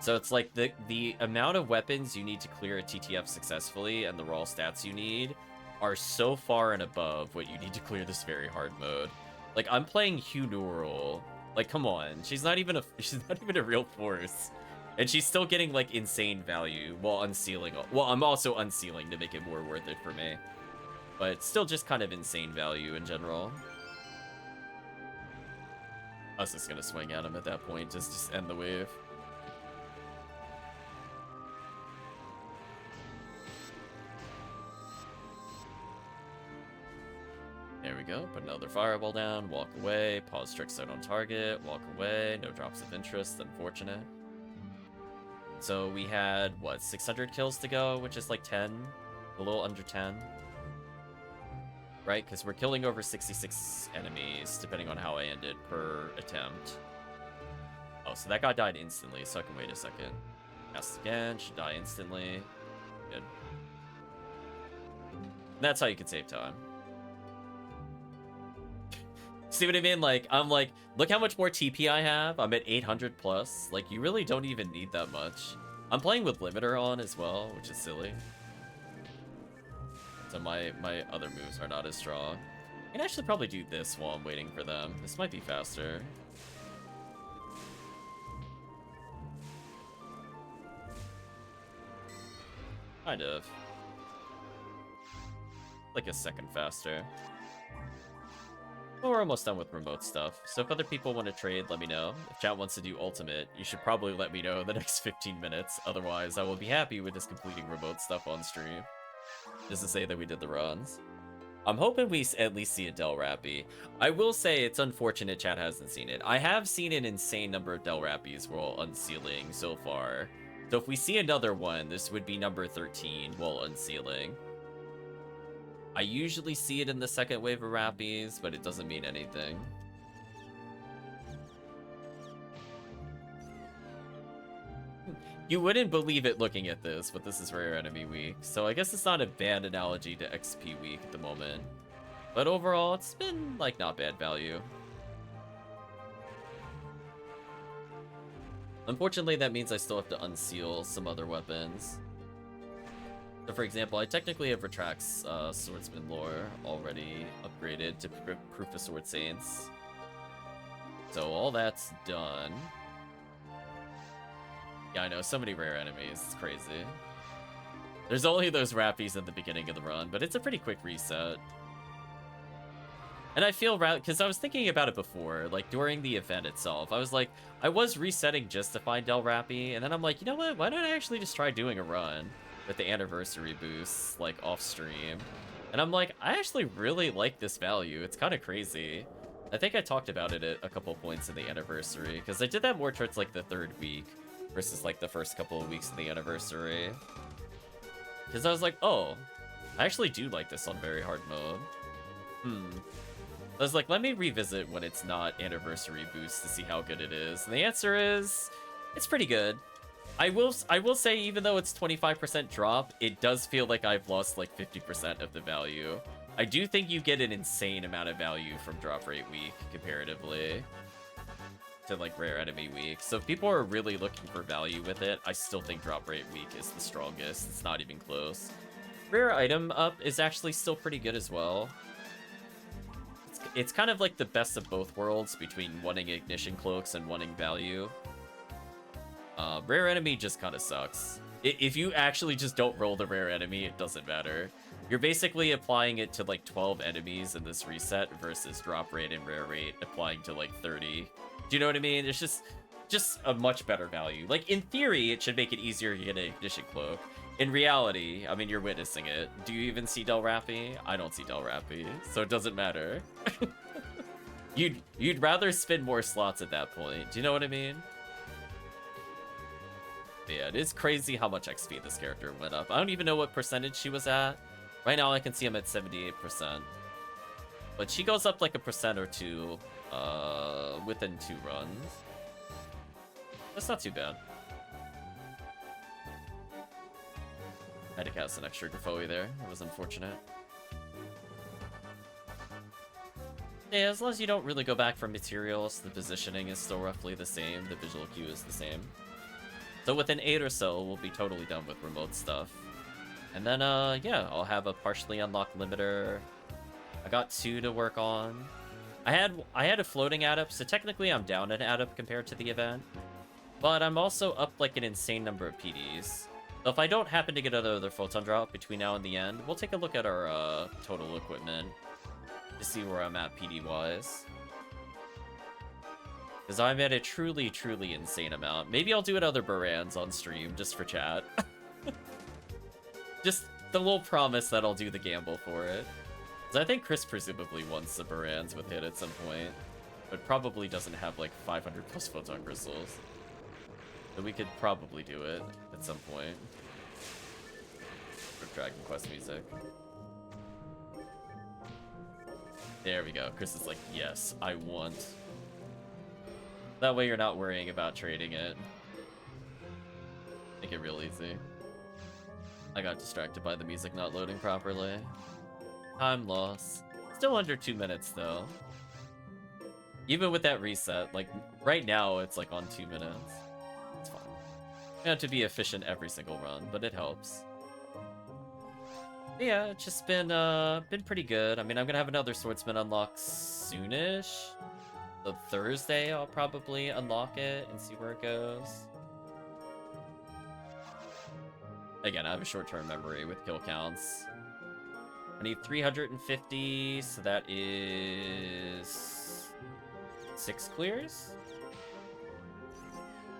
So it's like the amount of weapons you need to clear a TTF successfully and the raw stats you need are so far and above what you need to clear this very hard mode. Like, I'm playing Hugh Neural. Like, come on. She's not even a real force. And she's still getting, like, insane value while unsealing. Well, I'm also unsealing to make it more worth it for me. But still just kind of insane value in general. I was just gonna swing at him at that point, just end the wave. There we go, put another fireball down, walk away, pause trick set on target, walk away, no drops of interest, unfortunate. So we had, what, 600 kills to go, which is like 10, a little under 10. Right, because we're killing over 66 enemies, depending on how I ended per attempt. Oh, so that guy died instantly, so I can wait a second. Cast again, should die instantly. Good. That's how you can save time. See what I mean? Like, I'm like, look how much more TP I have. I'm at 800 plus. Like, you really don't even need that much. I'm playing with limiter on as well, which is silly. So my other moves are not as strong. I can actually probably do this while I'm waiting for them. This might be faster. Kind of. Like a second faster. Well, we're almost done with remote stuff. So if other people want to trade, let me know. If chat wants to do ultimate, you should probably let me know in the next 15 minutes. Otherwise, I will be happy with just completing remote stuff on stream. Just to say that we did the runs. I'm hoping we at least see a Del Rappy. I will say it's unfortunate chat hasn't seen it. I have seen an insane number of Del Rappies while unsealing so far. So if we see another one, this would be number 13 while unsealing. I usually see it in the second wave of Rappies, but it doesn't mean anything. You wouldn't believe it looking at this, but this is Rare Enemy Week. So I guess it's not a bad analogy to XP Week at the moment. But overall, it's been, like, not bad value. Unfortunately, that means I still have to unseal some other weapons. So for example, I technically have Retract's Swordsman lore already upgraded to Proof of Sword Saints. So all that's done. Yeah, I know, so many rare enemies, it's crazy. There's only those Rappies at the beginning of the run, but it's a pretty quick reset. And I feel, because I was thinking about it before, like during the event itself, I was like, I was resetting just to find Del Rappy, and then I'm like, you know what, why don't I actually just try doing a run with the anniversary boosts, like off stream? And I'm like, I actually really like this value, it's kind of crazy. I think I talked about it at a couple points in the anniversary, because I did that more towards like the third week, versus like the first couple of weeks of the anniversary. Because I was like, oh, I actually do like this on very hard mode. I was like, let me revisit when it's not anniversary boost to see how good it is. And the answer is, it's pretty good. I will say, even though it's 25% drop, it does feel like I've lost like 50% of the value. I do think you get an insane amount of value from drop rate week comparatively to like rare enemy week. So if people are really looking for value with it, I still think drop rate week is the strongest. It's not even close. Rare item up is actually still pretty good as well. It's kind of like the best of both worlds between wanting ignition cloaks and wanting value. Rare enemy just kind of sucks. If you actually just don't roll the rare enemy, it doesn't matter. You're basically applying it to like 12 enemies in this reset versus drop rate and rare rate applying to like 30. Do you know what I mean? It's just a much better value. Like, in theory, it should make it easier to get an ignition cloak. In reality, I mean, you're witnessing it. Do you even see Del Rappy? I don't see Del Rappy, so it doesn't matter. You'd rather spin more slots at that point. Do you know what I mean? Yeah, it is crazy how much XP this character went up. I don't even know what percentage she was at. Right now, I can see I'm at 78%. But she goes up like a percent or two within 2 runs. That's not too bad. I had to cast an extra Grafoi there. It was unfortunate. Yeah, as long as you don't really go back for materials, the positioning is still roughly the same. The visual cue is the same. So within 8 or so, we'll be totally done with remote stuff. And then, yeah, I'll have a partially unlocked limiter. I got 2 to work on. I had a floating add-up, so technically I'm down an add-up compared to the event. But I'm also up like an insane number of PDs. So if I don't happen to get another photon drop between now and the end, we'll take a look at our total equipment to see where I'm at PD-wise. Because I'm at a truly, truly insane amount. Maybe I'll do another Barans on stream just for chat. Just the little promise that I'll do the gamble for it. Because I think Chris presumably wants the Barans with hit at some point, but probably doesn't have like 500 plus photon crystals. So we could probably do it at some point. For Dragon Quest music. There we go. Chris is like, yes, I want. That way you're not worrying about trading it. Make it real easy. I got distracted by the music not loading properly. Time loss. Still under 2 minutes though. Even with that reset, like right now it's like on 2 minutes. It's fine. You have to be efficient every single run, but it helps. But yeah, it's just been pretty good. I mean, I'm gonna have another Swordsman unlock soonish. So Thursday I'll probably unlock it and see where it goes. Again, I have a short-term memory with kill counts. I need 350, so that is 6 clears?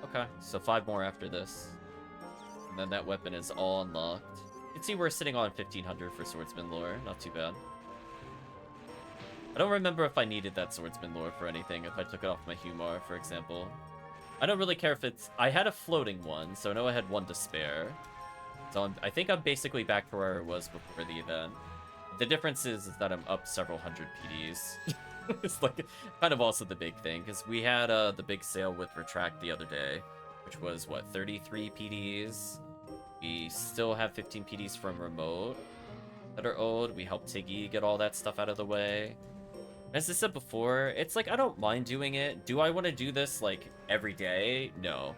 Okay, so 5 more after this. And then that weapon is all unlocked. You can see we're sitting on 1500 for Swordsman lore, not too bad. I don't remember if I needed that Swordsman lore for anything, if I took it off my Humar, for example. I don't really care if it's... I had a floating one, so I know I had one to spare. So I think I'm basically back to where I was before the event. The difference is that I'm up several hundred PDs. It's like kind of also the big thing, because we had the big sale with Retract the other day, which was, what, 33 PDs? We still have 15 PDs from Remote that are owed. We helped Tiggy get all that stuff out of the way. As I said before, it's like, I don't mind doing it. Do I want to do this, like, every day? No.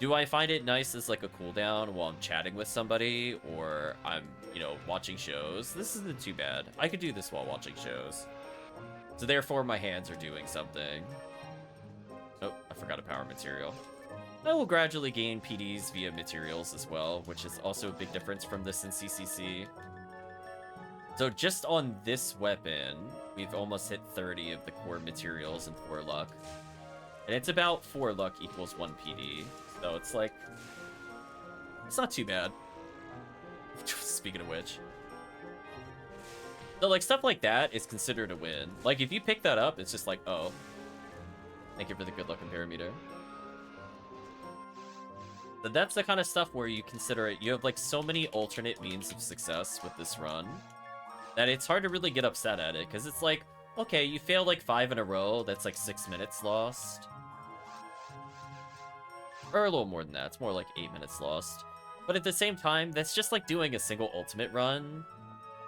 Do I find it nice as, like, a cooldown while I'm chatting with somebody, or I'm, you know, watching shows? This isn't too bad. I could do this while watching shows. So therefore, my hands are doing something. Oh, I forgot a power material. I will gradually gain PDs via materials as well, which is also a big difference from this in CCC. So just on this weapon, we've almost hit 30 of the core materials and 4 luck. And it's about 4 luck equals 1 PD. So it's like... it's not too bad. Speaking of which. So like stuff like that is considered a win. Like if you pick that up, it's just like, oh. Thank you for the good luck and parameter. So that's the kind of stuff where you consider it. You have like so many alternate means of success with this run that it's hard to really get upset at it, because it's like, okay, you fail like 5 in a row, that's like 6 minutes lost. Or a little more than that, it's more like 8 minutes lost. But at the same time, that's just like doing a single ultimate run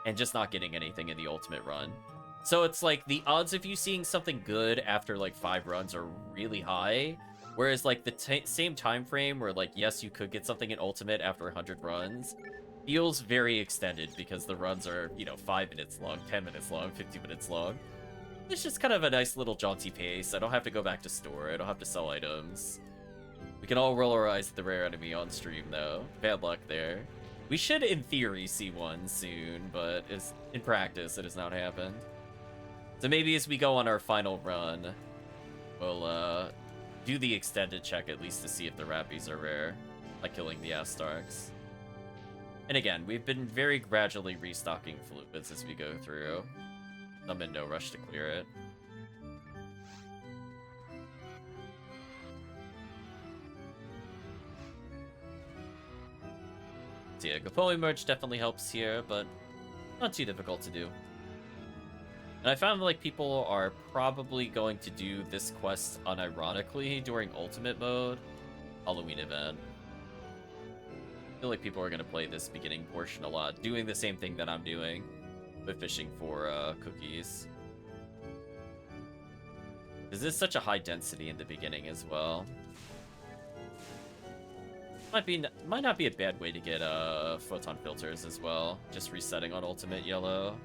and just not getting anything in the ultimate run. So it's like the odds of you seeing something good after like 5 runs are really high, whereas like the same time frame where like, yes, you could get something in ultimate after 100 runs, feels very extended because the runs are, you know, 5 minutes long, 10 minutes long, 50 minutes long. It's just kind of a nice little jaunty pace. I don't have to go back to store. I don't have to sell items. We can all roll our eyes at the rare enemy on stream, though. Bad luck there. We should, in theory, see one soon, but in practice, it has not happened. So maybe as we go on our final run, we'll do the extended check at least to see if the Rappies are rare, like killing the Astarks. And again, we've been very gradually restocking fluids as we go through. I'm in no rush to clear it. So yeah, Gapoli merge definitely helps here, but not too difficult to do. And I found like people are probably going to do this quest unironically during Ultimate Mode Halloween event. I feel like people are going to play this beginning portion a lot, doing the same thing that I'm doing, but fishing for cookies. Because this is such a high density in the beginning as well. Might not be a bad way to get photon filters as well, just resetting on Ultimate Yellow.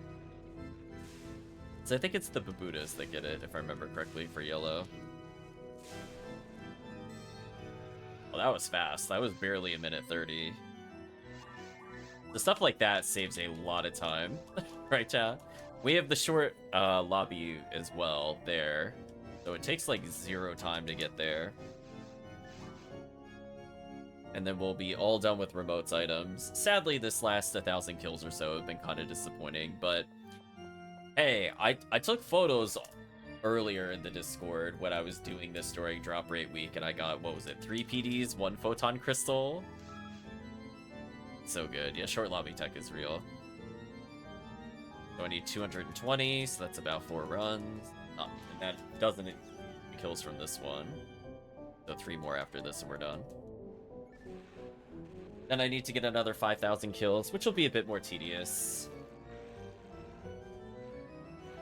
So I think it's the Babutas that get it, if I remember correctly, for Yellow. Well, that was fast. That was barely a minute 30. The stuff like that saves a lot of time, right, chat? We have the short lobby as well there, so it takes like 0 time to get there. And then we'll be all done with Remote's items. Sadly, this last 1,000 kills or so have been kind of disappointing, but hey, I took photos earlier in the Discord when I was doing this during drop rate week, and I got, what was it, 3 PDs, 1 photon crystal? So good. Yeah, short lobby tech is real. So I need 220, so that's about 4 runs. And that doesn't kills from this one. So 3 more after this and we're done. Then I need to get another 5,000 kills, which will be a bit more tedious.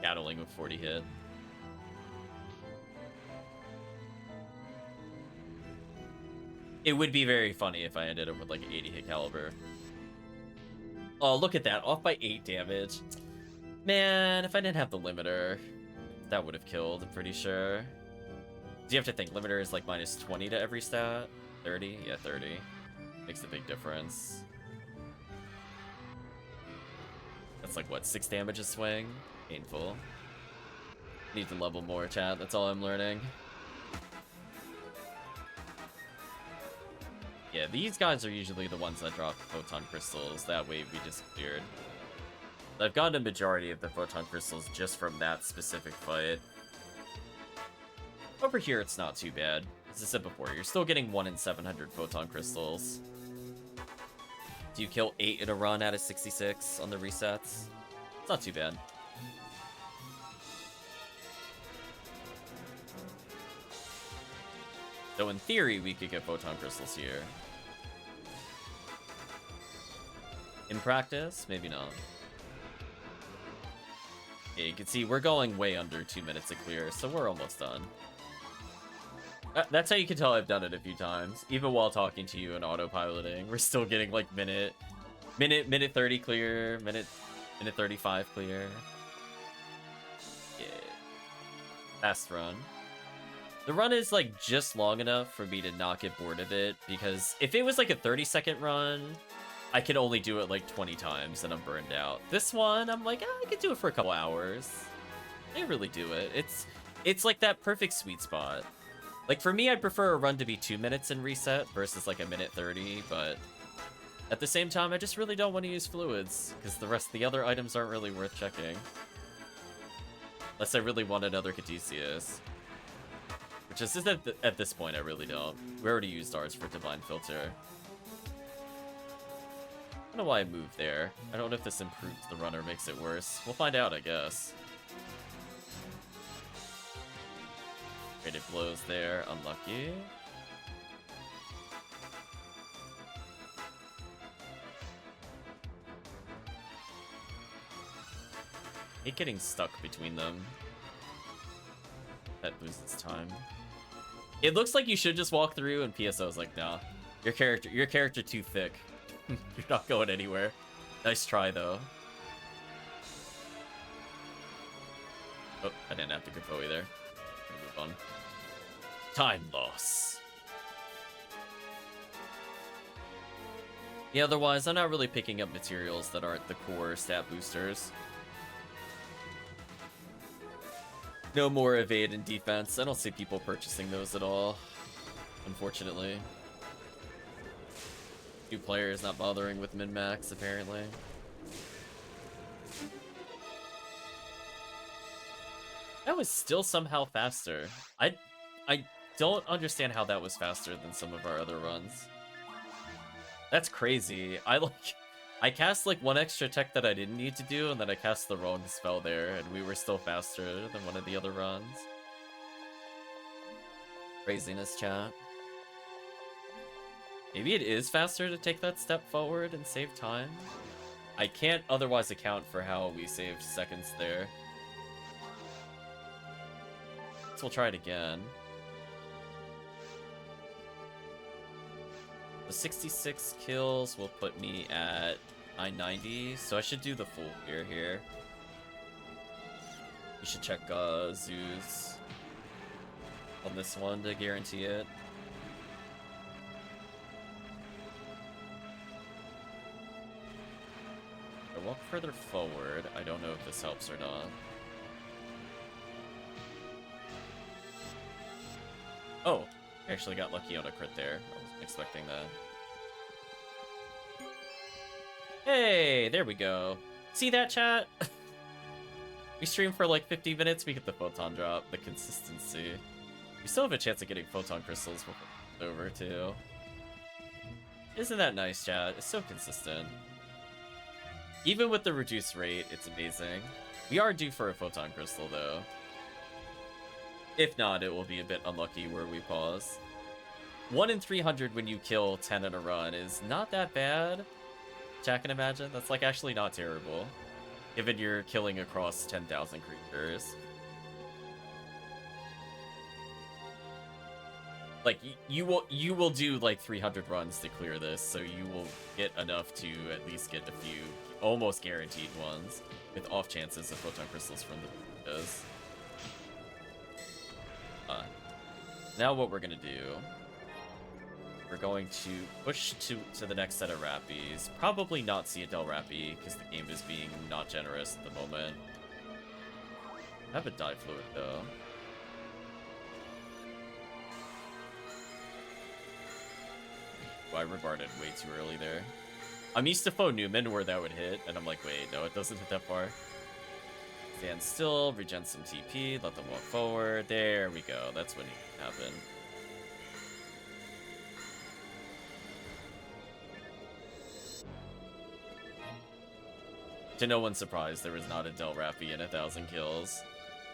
Gatling with 40 hit. It would be very funny if I ended up with like 80 hit caliber. Oh, look at that. Off by 8 damage. Man, if I didn't have the limiter, that would have killed, I'm pretty sure. Do you have to think, limiter is like minus 20 to every stat? 30? Yeah, 30. Makes a big difference. That's like, what, 6 damage a swing? Painful. Need to level more, chat. That's all I'm learning. Yeah, these guys are usually the ones that drop photon crystals. That way we disappeared. I've gotten a majority of the photon crystals just from that specific fight. Over here, it's not too bad. As I said before, you're still getting 1 in 700 photon crystals. Do you kill 8 in a run out of 66 on the resets? It's not too bad. So in theory, we could get photon crystals here. In practice, maybe not. Yeah, you can see we're going way under 2 minutes to clear, so we're almost done. That's how you can tell I've done it a few times. Even while talking to you and autopiloting, we're still getting like minute 30 clear, minute 35 clear. Yeah. Fast run. The run is like just long enough for me to not get bored of it, because if it was like a 30-second run, I could only do it like 20 times and I'm burned out. This one, I'm like, I could do it for a couple hours. I really do it. It's like that perfect sweet spot. Like for me, I'd prefer a run to be 2 minutes and reset versus like a minute 30, but at the same time, I just really don't want to use fluids because the other items aren't really worth checking. Unless I really want another Caduceus. Which is at this point, I really don't. We already used ours for Divine Filter. I don't know why I moved there. I don't know if this improves the run or makes it worse. We'll find out, I guess. Creative blows there. Unlucky. Hate getting stuck between them. That loses time. It looks like you should just walk through, and PSO is like, nah. Your character too thick. You're not going anywhere. Nice try, though. Oh, I didn't have to go either. Move on. Time loss. Yeah, otherwise, I'm not really picking up materials that aren't the core stat boosters. No more evade and defense. I don't see people purchasing those at all, unfortunately. New players not bothering with min-max, apparently. That was still somehow faster. I don't understand how that was faster than some of our other runs. That's crazy. I cast like one extra tech that I didn't need to do, and then I cast the wrong spell there, and we were still faster than one of the other runs. Craziness, chat. Maybe it is faster to take that step forward and save time. I can't otherwise account for how we saved seconds there. So we'll try it again. The 66 kills will put me at 990, so I should do the full clear here. You should check Zeus on this one to guarantee it. I walk further forward. I don't know if this helps or not. Oh, I actually got lucky on a crit there. I wasn't expecting that. Hey, there we go. See that, chat? We stream for like 50 minutes, we get the photon drop, the consistency. We still have a chance of getting photon crystals before it's over, too. Isn't that nice, chat? It's so consistent. Even with the reduced rate, it's amazing. We are due for a photon crystal, though. If not, it will be a bit unlucky where we pause. 1 in 300 when you kill 10 in a run is not that bad. Chat can imagine. That's like actually not terrible, given you're killing across 10,000 creatures. Like you will do like 300 runs to clear this, so you will get enough to at least get a few almost guaranteed ones with off chances of photon crystals from the videos. Now what we're gonna do, we're going to push to the next set of Rappies. Probably not Citadel Rappy, because the game is being not generous at the moment. I have a die fluid though. Oh, I regarded way too early there. I'm used to Faux Newman where that would hit, and I'm like, wait, no, it doesn't hit that far. Stand still, regen some TP, let them walk forward. There we go. That's what needs to happen. To no one's surprise, there was not a Del Rappy in 1,000 kills.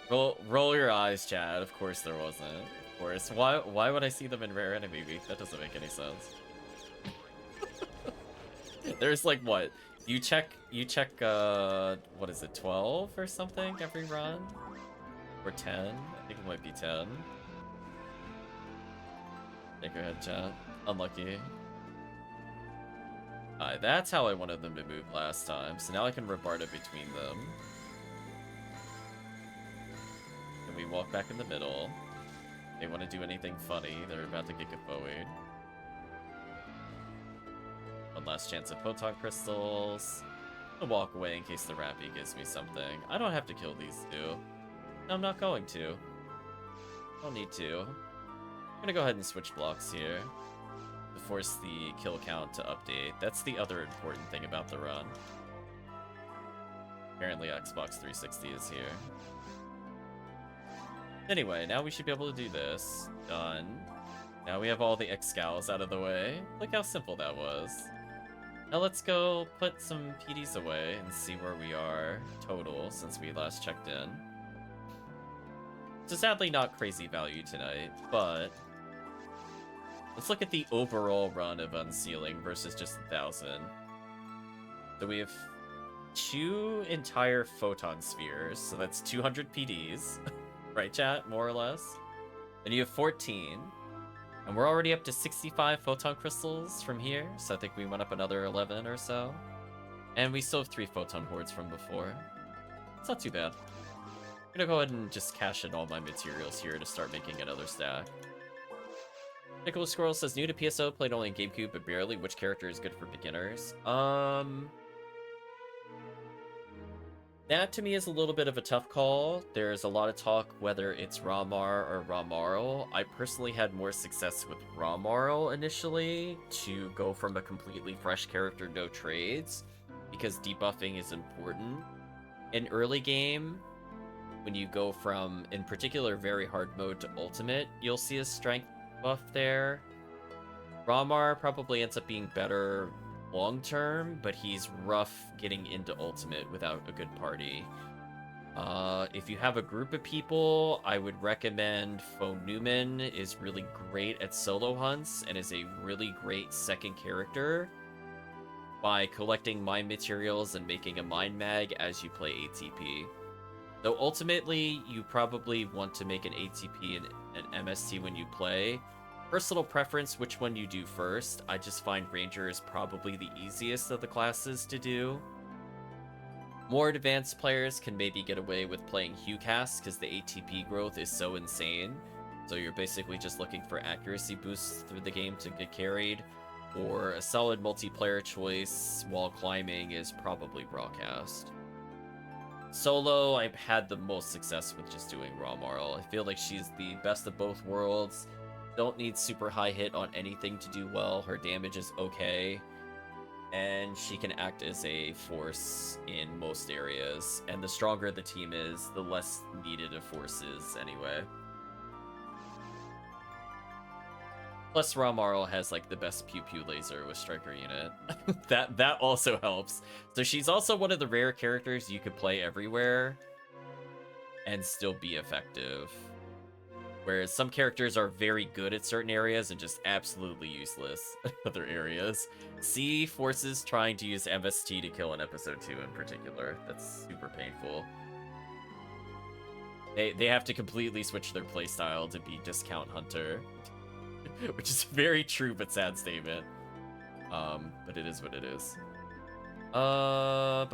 Roll your eyes, Chad. Of course there wasn't. Of course. Why would I see them in Rare Enemy Week? That doesn't make any sense. There's like what? You check what is it, 12 or something every run? Or 10? I think it might be 10. Take your head, chat. Unlucky. Alright, that's how I wanted them to move last time. So now I can Rabarta between them. And we walk back in the middle. They want to do anything funny. They're about to get Gifoed. One last chance of Photon Crystals. I'll walk away in case the Rappy gives me something. I don't have to kill these two. No, I'm not going to. I don't need to. I'm gonna go ahead and switch blocks here to force the kill count to update. That's the other important thing about the run. Apparently Xbox 360 is here. Anyway, now we should be able to do this. Done. Now we have all the X-Scowls out of the way. Look how simple that was. Now let's go put some PDs away and see where we are total since we last checked in. So sadly not crazy value tonight, but let's look at the overall run of Unsealing versus just 1,000. So we have 2 entire Photon Spheres, so that's 200 PDs. Right, chat? More or less. And you have 14. And we're already up to 65 Photon Crystals from here, so I think we went up another 11 or so. And we still have 3 Photon Hordes from before. It's not too bad. I'm gonna go ahead and just cash in all my materials here to start making another stack. Nicholas Squirrel says, new to PSO, played only in GameCube, but barely. Which character is good for beginners? That to me is a little bit of a tough call. There's a lot of talk whether it's Ramar or Ramarl. I personally had more success with Ramarl initially to go from a completely fresh character, no trades, because debuffing is important. In early game, when you go from, in particular, very hard mode to ultimate, you'll see a strength buff there. Ramar probably ends up being better long term, but he's rough getting into ultimate without a good party. If you have a group of people, I would recommend Fo Newman is really great at solo hunts and is a really great second character by collecting mine materials and making a mine mag as you play ATP. Though ultimately, you probably want to make an ATP and an MST when you play. Personal preference, which one you do first. I just find Ranger is probably the easiest of the classes to do. More advanced players can maybe get away with playing HuCast because the ATP growth is so insane. So you're basically just looking for accuracy boosts through the game to get carried. Or a solid multiplayer choice while climbing is probably Broadcast. Solo, I've had the most success with just doing Ramarl. I feel like she's the best of both worlds. Don't need super high hit on anything to do well. Her damage is okay. And she can act as a force in most areas. And the stronger the team is, the less needed a force is anyway. Plus Ramarl has like the best pew pew laser with striker unit. that also helps. So she's also one of the rare characters you could play everywhere and still be effective. Whereas some characters are very good at certain areas and just absolutely useless at other areas. See Forces trying to use MST to kill in episode 2 in particular. That's super painful. They have to completely switch their playstyle to be Discount Hunter. Which is a very true but sad statement. But it is what it is. Oh,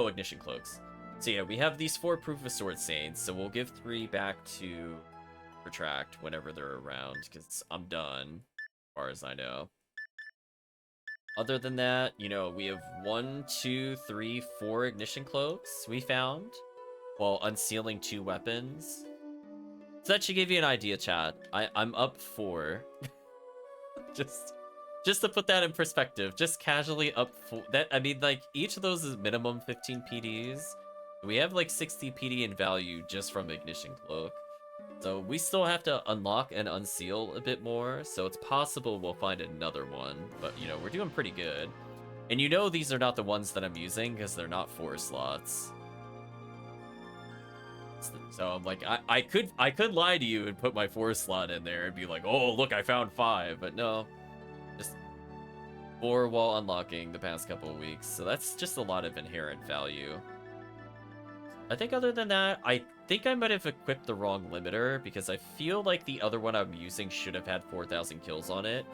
Ignition Cloaks. So yeah, we have these 4 Proof of Sword Saints, so we'll give 3 back to Retract whenever they're around, because I'm done, as far as I know. Other than that, you know, we have 1, 2, 3, 4 Ignition Cloaks we found, while unsealing 2 weapons. So that should give you an idea, chat. I'm up 4. just to put that in perspective, just casually up 4. That, I mean, like, each of those is minimum 15 PDs. We have like 60 PD in value just from Ignition Cloak. So we still have to unlock and unseal a bit more, so it's possible we'll find another one, but you know, we're doing pretty good. And you know these are not the ones that I'm using because they're not 4 slots. So I'm like, I could lie to you and put my 4 slot in there and be like, oh look, I found 5, but no, just 4 while unlocking the past couple of weeks. So that's just a lot of inherent value. I think other than that, I think I might have equipped the wrong limiter because I feel like the other one I'm using should have had 4,000 kills on it.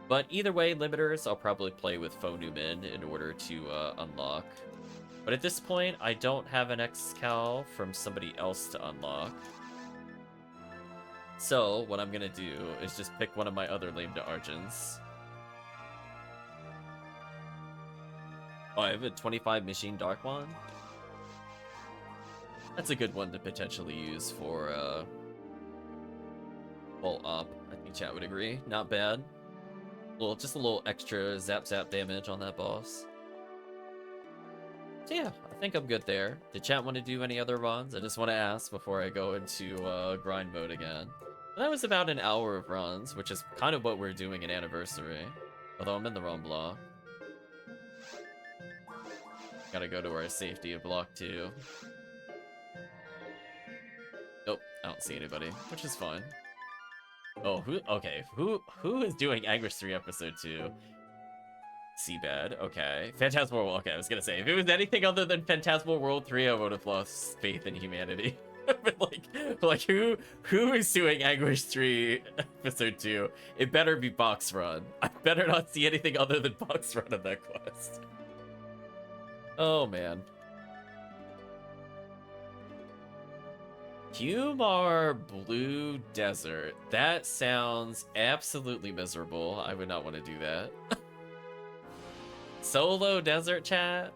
But either way, limiters, I'll probably play with Phonumin in order to unlock. But at this point, I don't have an X-Cal from somebody else to unlock. So, what I'm gonna do is just pick one of my other lame to Argents. Oh, I have a 25 Machine Dark one? That's a good one to potentially use for full up. I think chat would agree. Not bad. Just a little extra zap damage on that boss. So yeah, I think I'm good there. Did chat want to do any other runs? I just want to ask before I go into grind mode again. That was about an hour of runs, which is kind of what we're doing in Anniversary. Although I'm in the wrong block. Gotta go to our safety of block 2. Nope, I don't see anybody, which is fine. Oh, who is doing Anguish 3 episode 2? Seabed, okay. Phantasmal World, okay, I was gonna say, if it was anything other than Phantasmal World 3, I would have lost faith in humanity. But like who is doing Anguish 3 episode 2? It better be box run. I better not see anything other than box run on that quest. Oh man. Humar Blue Desert. That sounds absolutely miserable. I would not want to do that. Solo desert chat?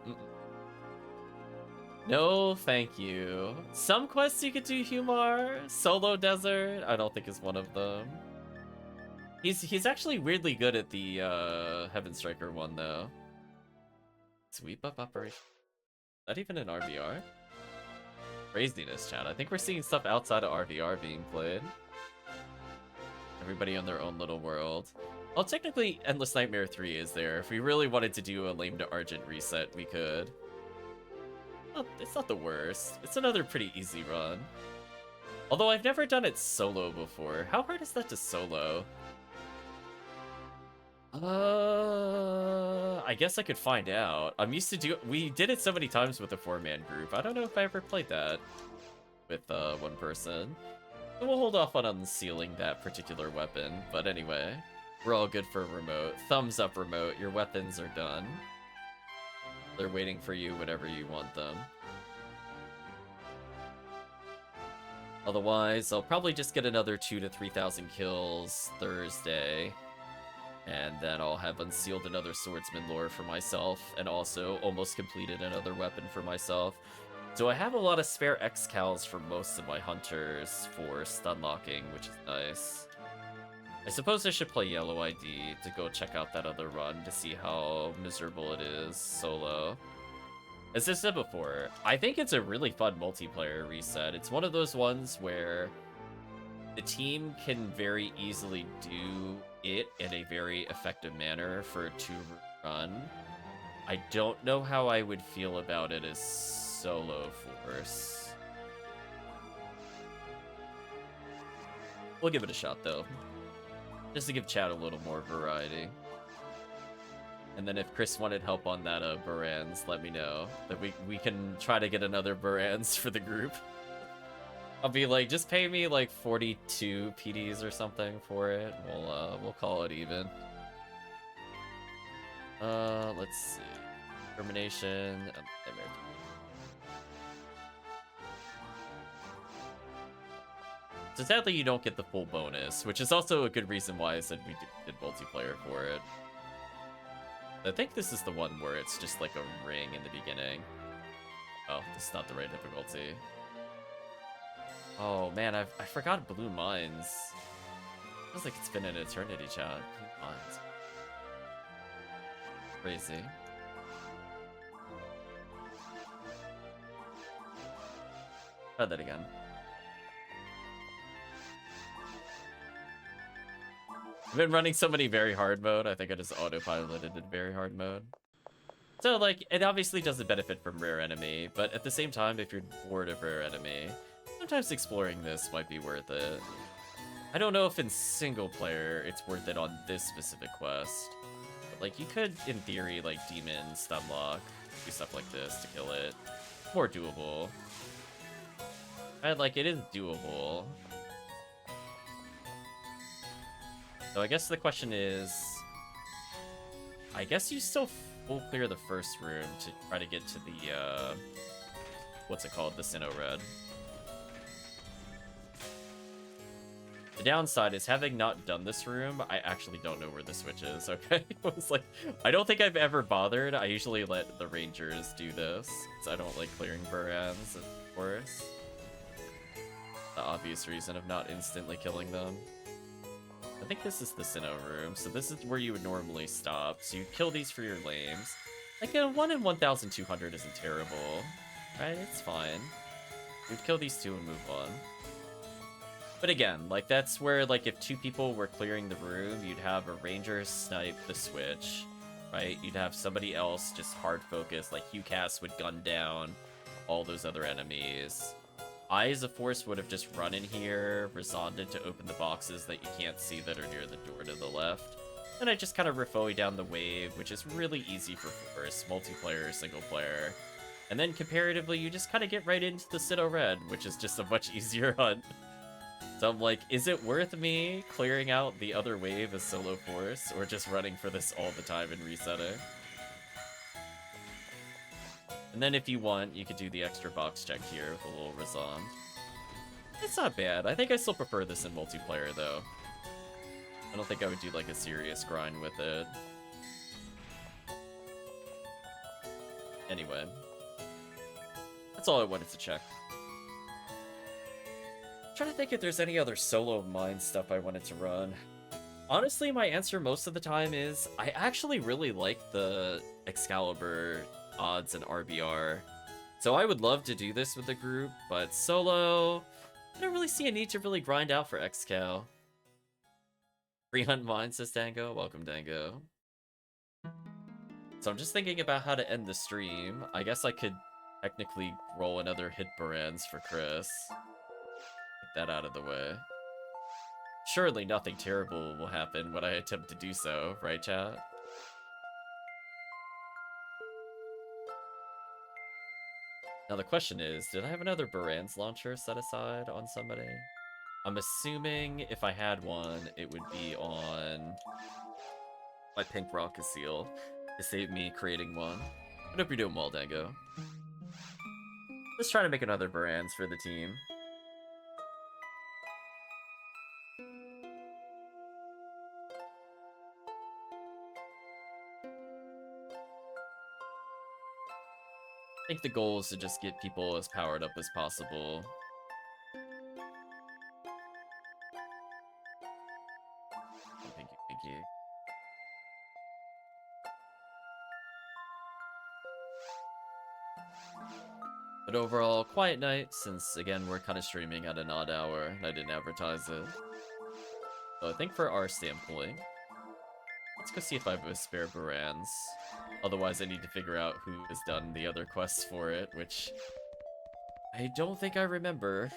No, thank you. Some quests you could do Humar. Solo desert, I don't think is one of them. He's actually weirdly good at the Heaven Striker one though. Sweep up operation. Is that even an RVR? Craziness, chat. I think we're seeing stuff outside of RVR being played. Everybody on their own little world. Well, technically, Endless Nightmare 3 is there. If we really wanted to do a lame to Argent reset, we could. Well, it's not the worst. It's another pretty easy run. Although I've never done it solo before. How hard is that to solo? I guess I could find out. I'm used to do. We did it so many times with a 4-man group. I don't know if I ever played that with one person. So we'll hold off on unsealing that particular weapon. But anyway, we're all good for remote. Thumbs up, remote. Your weapons are done. They're waiting for you whenever you want them. Otherwise, I'll probably just get another 2,000 to 3,000 kills Thursday. And then I'll have unsealed another swordsman lore for myself, and also almost completed another weapon for myself. So I have a lot of spare X-Cals for most of my hunters for stun locking, which is nice. I suppose I should play Yellow ID to go check out that other run to see how miserable it is solo. As I said before, I think it's a really fun multiplayer reset. It's one of those ones where the team can very easily do it in a very effective manner for a 2-run. I don't know how I would feel about it as solo force. We'll give it a shot though, just to give chat a little more variety. And then if Chris wanted help on that Barans, let me know. That we can try to get another Barans for the group. I'll be like, just pay me like 42 PDs or something for it. We'll call it even. Let's see. Termination. So sadly, you don't get the full bonus, which is also a good reason why I said we did multiplayer for it. I think this is the one where it's just like a ring in the beginning. Oh, this is not the right difficulty. Oh man, I forgot Blue Mines. Feels like it's been an eternity, chat. Blue Mines. Crazy. Try that again. I've been running so many very hard mode, I think I just autopiloted in very hard mode. So, like, it obviously doesn't benefit from rare enemy, but at the same time, if you're bored of rare enemy, sometimes exploring this might be worth it. I don't know if in single player it's worth it on this specific quest. But, like, you could, in theory, like, demon, stunlock, do stuff like this to kill it. More doable. And, like, it is doable. So I guess the question is... I guess you still full clear the first room to try to get to the, what's it called? The Sinnoh Red. The downside is, having not done this room, I actually don't know where the switch is, okay? It was like, I don't think I've ever bothered. I usually let the rangers do this, because I don't like clearing Burans, of course. The obvious reason of not instantly killing them. I think this is the Sinnoh room, so this is where you would normally stop. So you kill these for your lames. Like, a 1 in 1,200 isn't terrible, right? It's fine. You'd kill these two and move on. But again, like, that's where, like, if two people were clearing the room, you'd have a ranger snipe the switch, right? You'd have somebody else just hard focus, like HuCast would gun down all those other enemies. I, as a force, would have just run in here, resonded to open the boxes that you can't see that are near the door to the left. And I just kind of rifoe down the wave, which is really easy for force, multiplayer, single player. And then comparatively, you just kind of get right into the Sinnoh Red, which is just a much easier hunt. So I'm like, is it worth me clearing out the other wave as solo force, or just running for this all the time and resetting? And then if you want, you could do the extra box check here with a little Razond. It's not bad. I think I still prefer this in multiplayer, though. I don't think I would do, like, a serious grind with it. Anyway. That's all I wanted to check. I'm trying to think if there's any other solo mine stuff I wanted to run. Honestly, my answer most of the time is, I actually really like the Excalibur odds and RBR. So I would love to do this with the group, but solo, I don't really see a need to really grind out for Excal. Free hunt mine, says Dango. Welcome, Dango. So I'm just thinking about how to end the stream. I guess I could technically roll another hit Barans for Chris. Get that out of the way. Surely nothing terrible will happen when I attempt to do so, right, chat? Now the question is, did I have another Baran's launcher set aside on somebody? I'm assuming if I had one, it would be on my pink rocket seal to save me creating one. I hope you're doing well, Dango. Let's try to make another Baran's for the team. I think the goal is to just get people as powered up as possible. Thank you, thank you. But overall, quiet night, since, again, we're kind of streaming at an odd hour, and I didn't advertise it. So I think for our standpoint, let's go see if I have a spare Baran's. Otherwise, I need to figure out who has done the other quests for it, which I don't think I remember.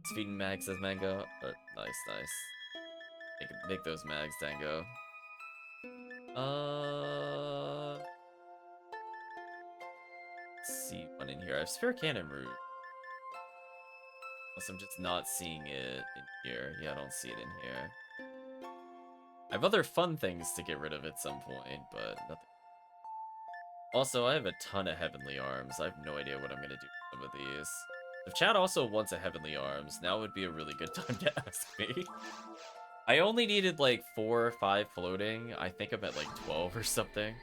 It's feeding mags as Mango. Nice, nice. Make those mags, Dango. Let's see one in here. I have spare cannon root. Unless I'm just not seeing it in here. Yeah, I don't see it in here. I have other fun things to get rid of at some point, but nothing. Also, I have a ton of Heavenly Arms. I have no idea what I'm going to do with some of these. If chat also wants a Heavenly Arms, now would be a really good time to ask me. I only needed like 4 or 5 floating. I think I'm at like 12 or something.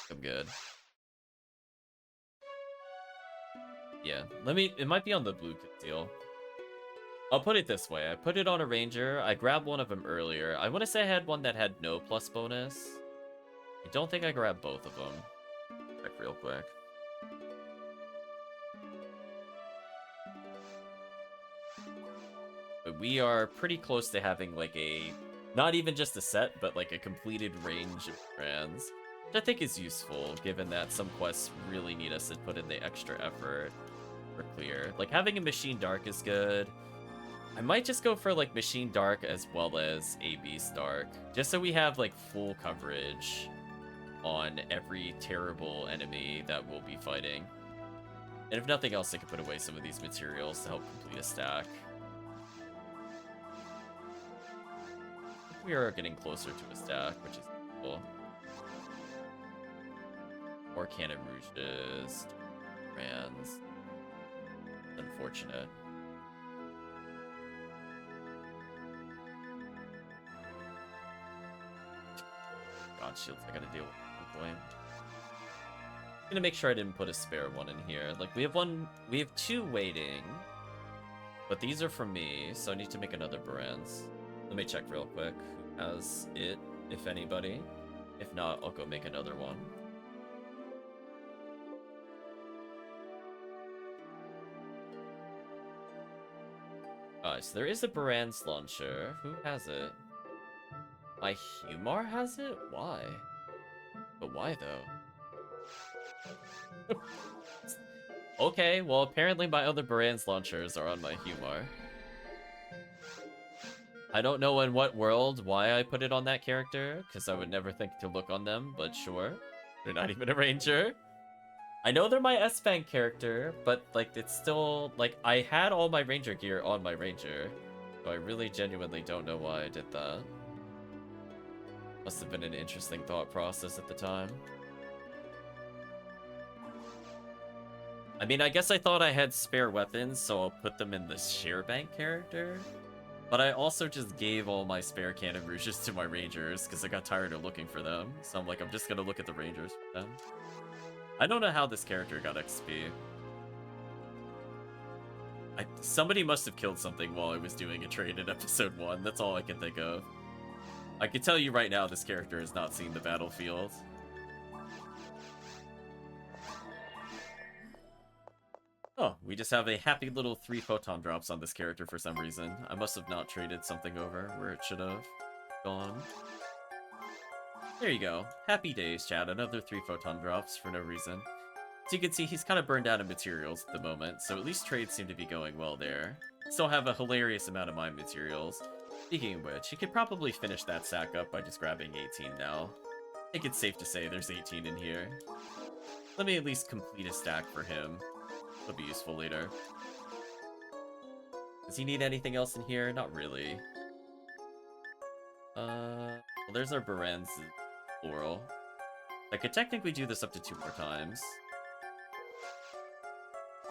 I'm good. Yeah, it might be on the blue conceal. I'll put it this way. I put it on a ranger. I grabbed one of them earlier. I want to say I had one that had no plus bonus. I don't think I grabbed both of them. Check real quick. But we are pretty close to having like a Not even just a set, but like a completed range of brands, which I think is useful, given that some quests really need us to put in the extra effort for clear. Like, having a Machine Dark is good. I might just go for, like, Machine Dark as well as a Beast Dark, just so we have, like, full coverage on every terrible enemy that we'll be fighting. And if nothing else, I could put away some of these materials to help complete a stack. We are getting closer to a stack, which is cool. More Cannon Rouges, brands. Unfortunate. God, shields I gotta deal with at some point. I'm gonna make sure I didn't put a spare one in here. Like, we have two waiting, but these are from me, so I need to make another brands. Let me check real quick who has it, if anybody. If not, I'll go make another one. Alright, so there is a Baran's launcher. Who has it? My Humar has it? Why? But why, though? Okay, well, apparently my other Baran's launchers are on my Humar. I don't know in what world why I put it on that character, because I would never think to look on them, but sure. They're not even a ranger. I know they're my S-Bank character, but, like, it's still, like, I had all my ranger gear on my ranger, so I really genuinely don't know why I did that. Must have been an interesting thought process at the time. I mean, I guess I thought I had spare weapons, so I'll put them in the Sharebank character. But I also just gave all my spare Cannon Rouges to my rangers, because I got tired of looking for them. So I'm like, I'm just gonna look at the rangers for them. I don't know how this character got XP. Somebody must have killed something while I was doing a trade in episode 1. That's all I can think of. I can tell you right now, this character has not seen the battlefield. Oh, we just have a happy little 3 photon drops on this character for some reason. I must have not traded something over where it should have gone. There you go. Happy days, chat. Another 3 photon drops for no reason. So you can see he's kind of burned out of materials at the moment, so at least trades seem to be going well there. Still have a hilarious amount of mine materials. Speaking of which, he could probably finish that sack up by just grabbing 18 now. I think it's safe to say there's 18 in here. Let me at least complete a stack for him. It'll be useful later. Does he need anything else in here? Not really. Well, there's our Baran's Floral. I could technically do this up to 2 more times.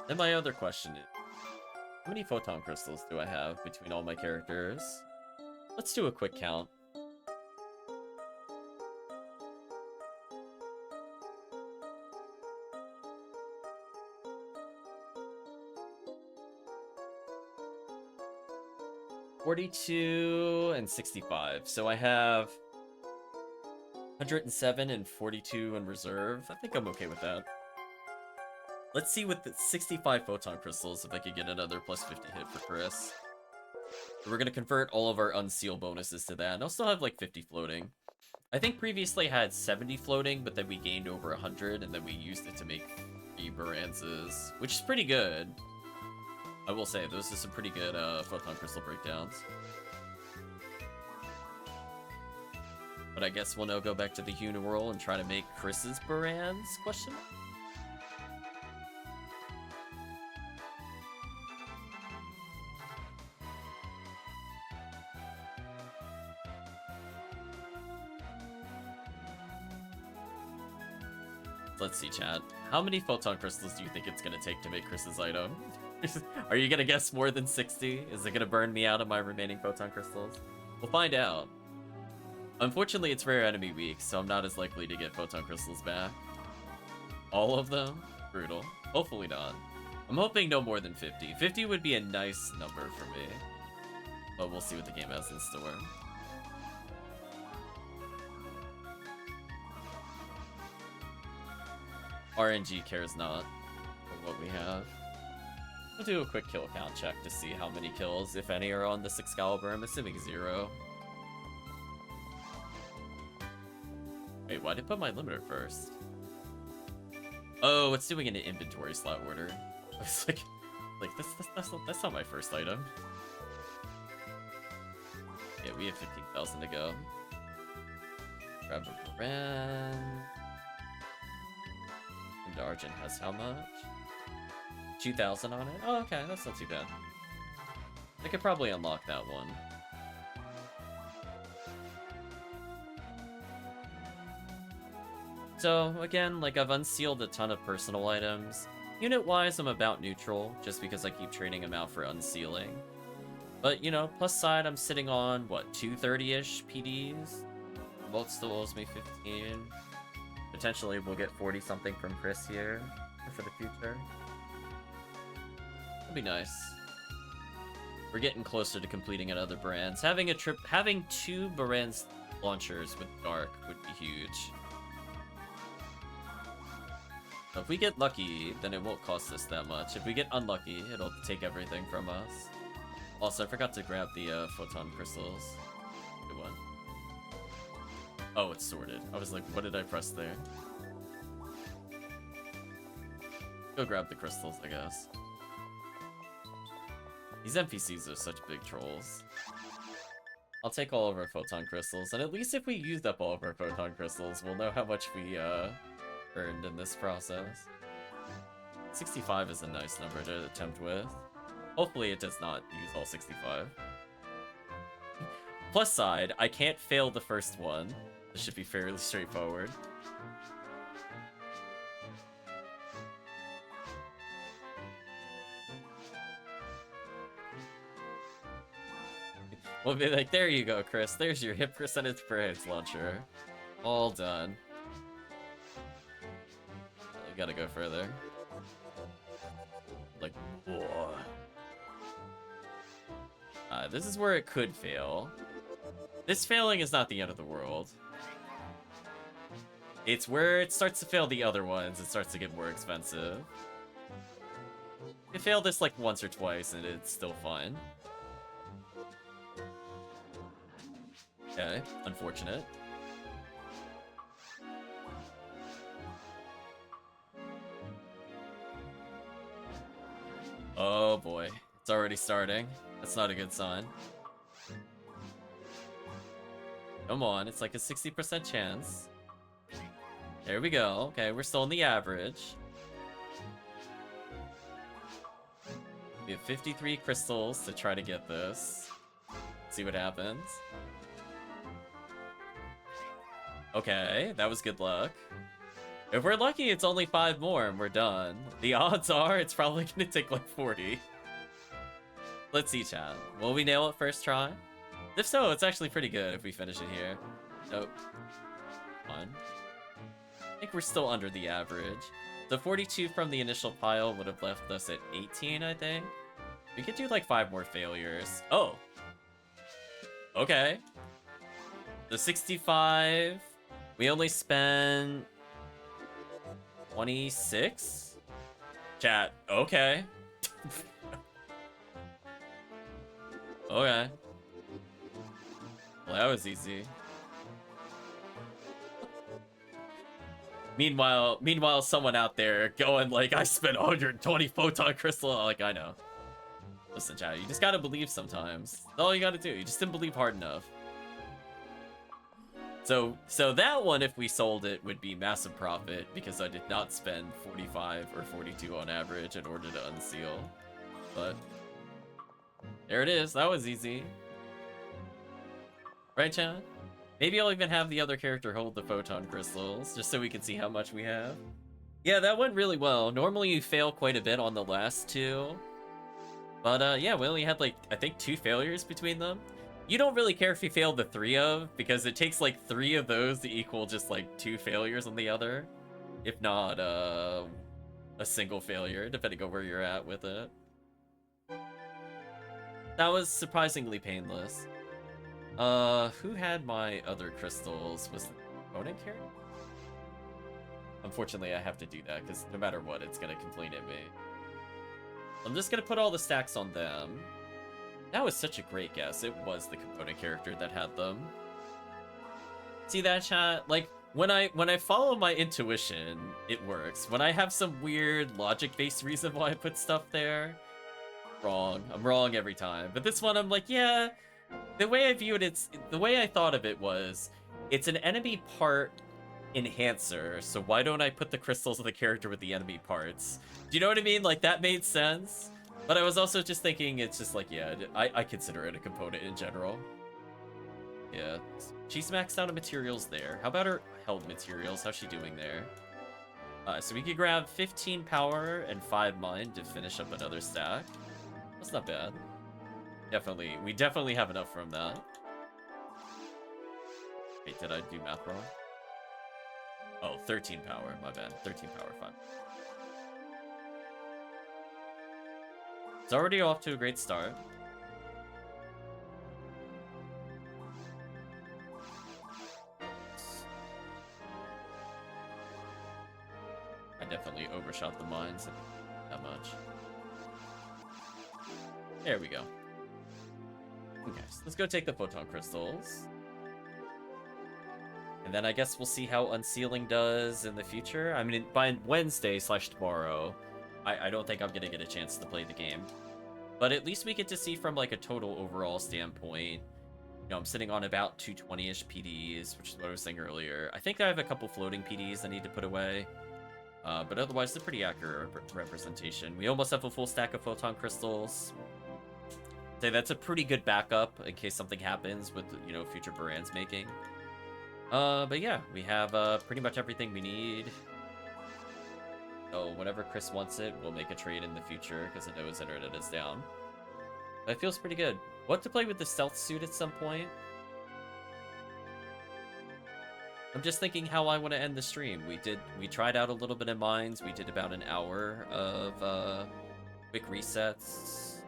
Then my other question is, how many photon crystals do I have between all my characters? Let's do a quick count. $42 and 65. So I have 107 and 42 in reserve. I think I'm okay with that. Let's see with the 65 photon crystals if I could get another plus 50 hit for Chris. We're gonna convert all of our unseal bonuses to that, and I'll still have like 50 floating. I think previously I had 70 floating, but then we gained over 100, and then we used it to make 3 Baranzas, which is pretty good. I will say, those are some pretty good photon crystal breakdowns. But I guess we'll now go back to the Uniworld and try to make Chris's Barans? Question mark? Let's see, chat. How many photon crystals do you think it's gonna take to make Chris's item? Are you gonna guess more than 60? Is it gonna burn me out of my remaining photon crystals? We'll find out. Unfortunately, it's rare enemy week, so I'm not as likely to get photon crystals back. All of them? Brutal. Hopefully not. I'm hoping no more than 50. 50 would be a nice number for me. But we'll see what the game has in store. RNG cares not for what we have. We'll do a quick kill count check to see how many kills, if any, are on this Excalibur. I'm assuming 0. Wait, why did I put my limiter first? Oh, it's doing an inventory slot order. I was like that's not my first item. Yeah, we have 15,000 to go. Grab a brand. And Argent has how much? 2,000 on it? Oh, okay, that's not too bad. I could probably unlock that one. So, again, like, I've unsealed a ton of personal items. Unit-wise, I'm about neutral, just because I keep trading them out for unsealing. But, you know, plus side, I'm sitting on, what, 230-ish PDs? Remote still owes me 15. Potentially, we'll get 40-something from Chris here for the future. That'd be nice. We're getting closer to completing another brands. Having 2 brands launchers with Dark would be huge. If we get lucky, then it won't cost us that much. If we get unlucky, it'll take everything from us. Also, I forgot to grab the photon crystals. Good one. Oh, it's sorted. I was like, what did I press there? Go grab the crystals, I guess. These NPCs are such big trolls. I'll take all of our photon crystals, and at least if we used up all of our photon crystals, we'll know how much we, earned in this process. 65 is a nice number to attempt with. Hopefully it does not use all 65. Plus side, I can't fail the first one. This should be fairly straightforward. We'll be like, there you go, Chris. There's your hit percentage per hits launcher. All done. Gotta go further. Like, whoa. This is where it could fail. This failing is not the end of the world. It's where it starts to fail the other ones, it starts to get more expensive. You fail this like once or twice and it's still fine. Okay, unfortunate. Oh boy, it's already starting. That's not a good sign. Come on, it's like a 60% chance. There we go. Okay, we're still in the average. We have 53 crystals to try to get this. See what happens. Okay, that was good luck. If we're lucky, it's only 5 more and we're done. The odds are it's probably gonna take like 40. Let's see, chat. Will we nail it first try? If so, it's actually pretty good if we finish it here. Nope. Fine. I think we're still under the average. The 42 from the initial pile would have left us at 18, I think. We could do like 5 more failures. Oh! Okay. The 65... We only spent... 26? Chat, okay. Okay. Well, that was easy. Meanwhile, someone out there going like, I spent 120 photon crystal. Like, I know. Listen, chat, you just gotta believe sometimes. That's all you gotta do. You just didn't believe hard enough. So that one, if we sold it, would be massive profit because I did not spend 45 or 42 on average in order to unseal. But there it is. That was easy. Right, chat? Maybe I'll even have the other character hold the photon crystals just so we can see how much we have. Yeah, that went really well. Normally you fail quite a bit on the last 2. But yeah, we only had like, I think 2 failures between them. You don't really care if you fail the 3 of, because it takes like 3 of those to equal just like 2 failures on the other. If not, a single failure, depending on where you're at with it. That was surprisingly painless. Who had my other crystals? Was the opponent character? Unfortunately, I have to do that, because no matter what, it's gonna complain at me. I'm just gonna put all the stacks on them. That was such a great guess. It was the component character that had them. See that, chat? Like, when I follow my intuition, it works. When I have some weird logic-based reason why I put stuff there, wrong. I'm wrong every time. But this one, I'm like, yeah. The way I view it, the way I thought of it was, it's an enemy part enhancer, so why don't I put the crystals of the character with the enemy parts? Do you know what I mean? Like, that made sense. But I was also just thinking, it's just like, yeah, I consider it a component in general. Yeah, she's maxed out on materials there. How about her held materials? How's she doing there? So we could grab 15 power and 5 mind to finish up another stack. That's not bad. We definitely have enough from that. Wait, did I do math wrong? Oh, 13 power, my bad. 13 power, fine. It's already off to a great start. I definitely overshot the mines that much. There we go. Okay, so let's go take the photon crystals. And then I guess we'll see how unsealing does in the future. I mean, by Wednesday/tomorrow, I don't think I'm gonna get a chance to play the game. But at least we get to see from like a total overall standpoint. You know, I'm sitting on about 220-ish PDs, which is what I was saying earlier. I think I have a couple floating PDs I need to put away. But otherwise, it's a pretty accurate representation. We almost have a full stack of photon crystals. Say that's a pretty good backup in case something happens with, you know, future Baran's making. But yeah, we have pretty much everything we need. So whenever Chris wants it, we'll make a trade in the future because I know his internet is down. But it feels pretty good. What to play with the stealth suit at some point? I'm just thinking how I want to end the stream. We tried out a little bit of mines. We did about an hour of quick resets.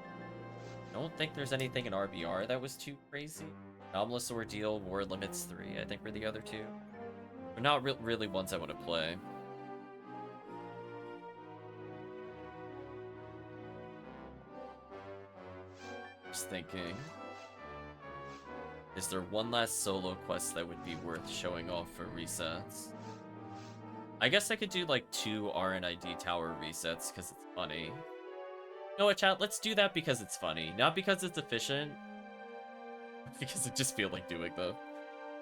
I don't think there's anything in RBR that was too crazy. Anomalous Ordeal, War Limits 3, I think were the other two. They're not really ones I want to play. Just thinking. Is there one last solo quest that would be worth showing off for resets? I guess I could do like 2 RNID tower resets because it's funny. You know what, chat? Let's do that because it's funny. Not because it's efficient. Because I just feel like doing them.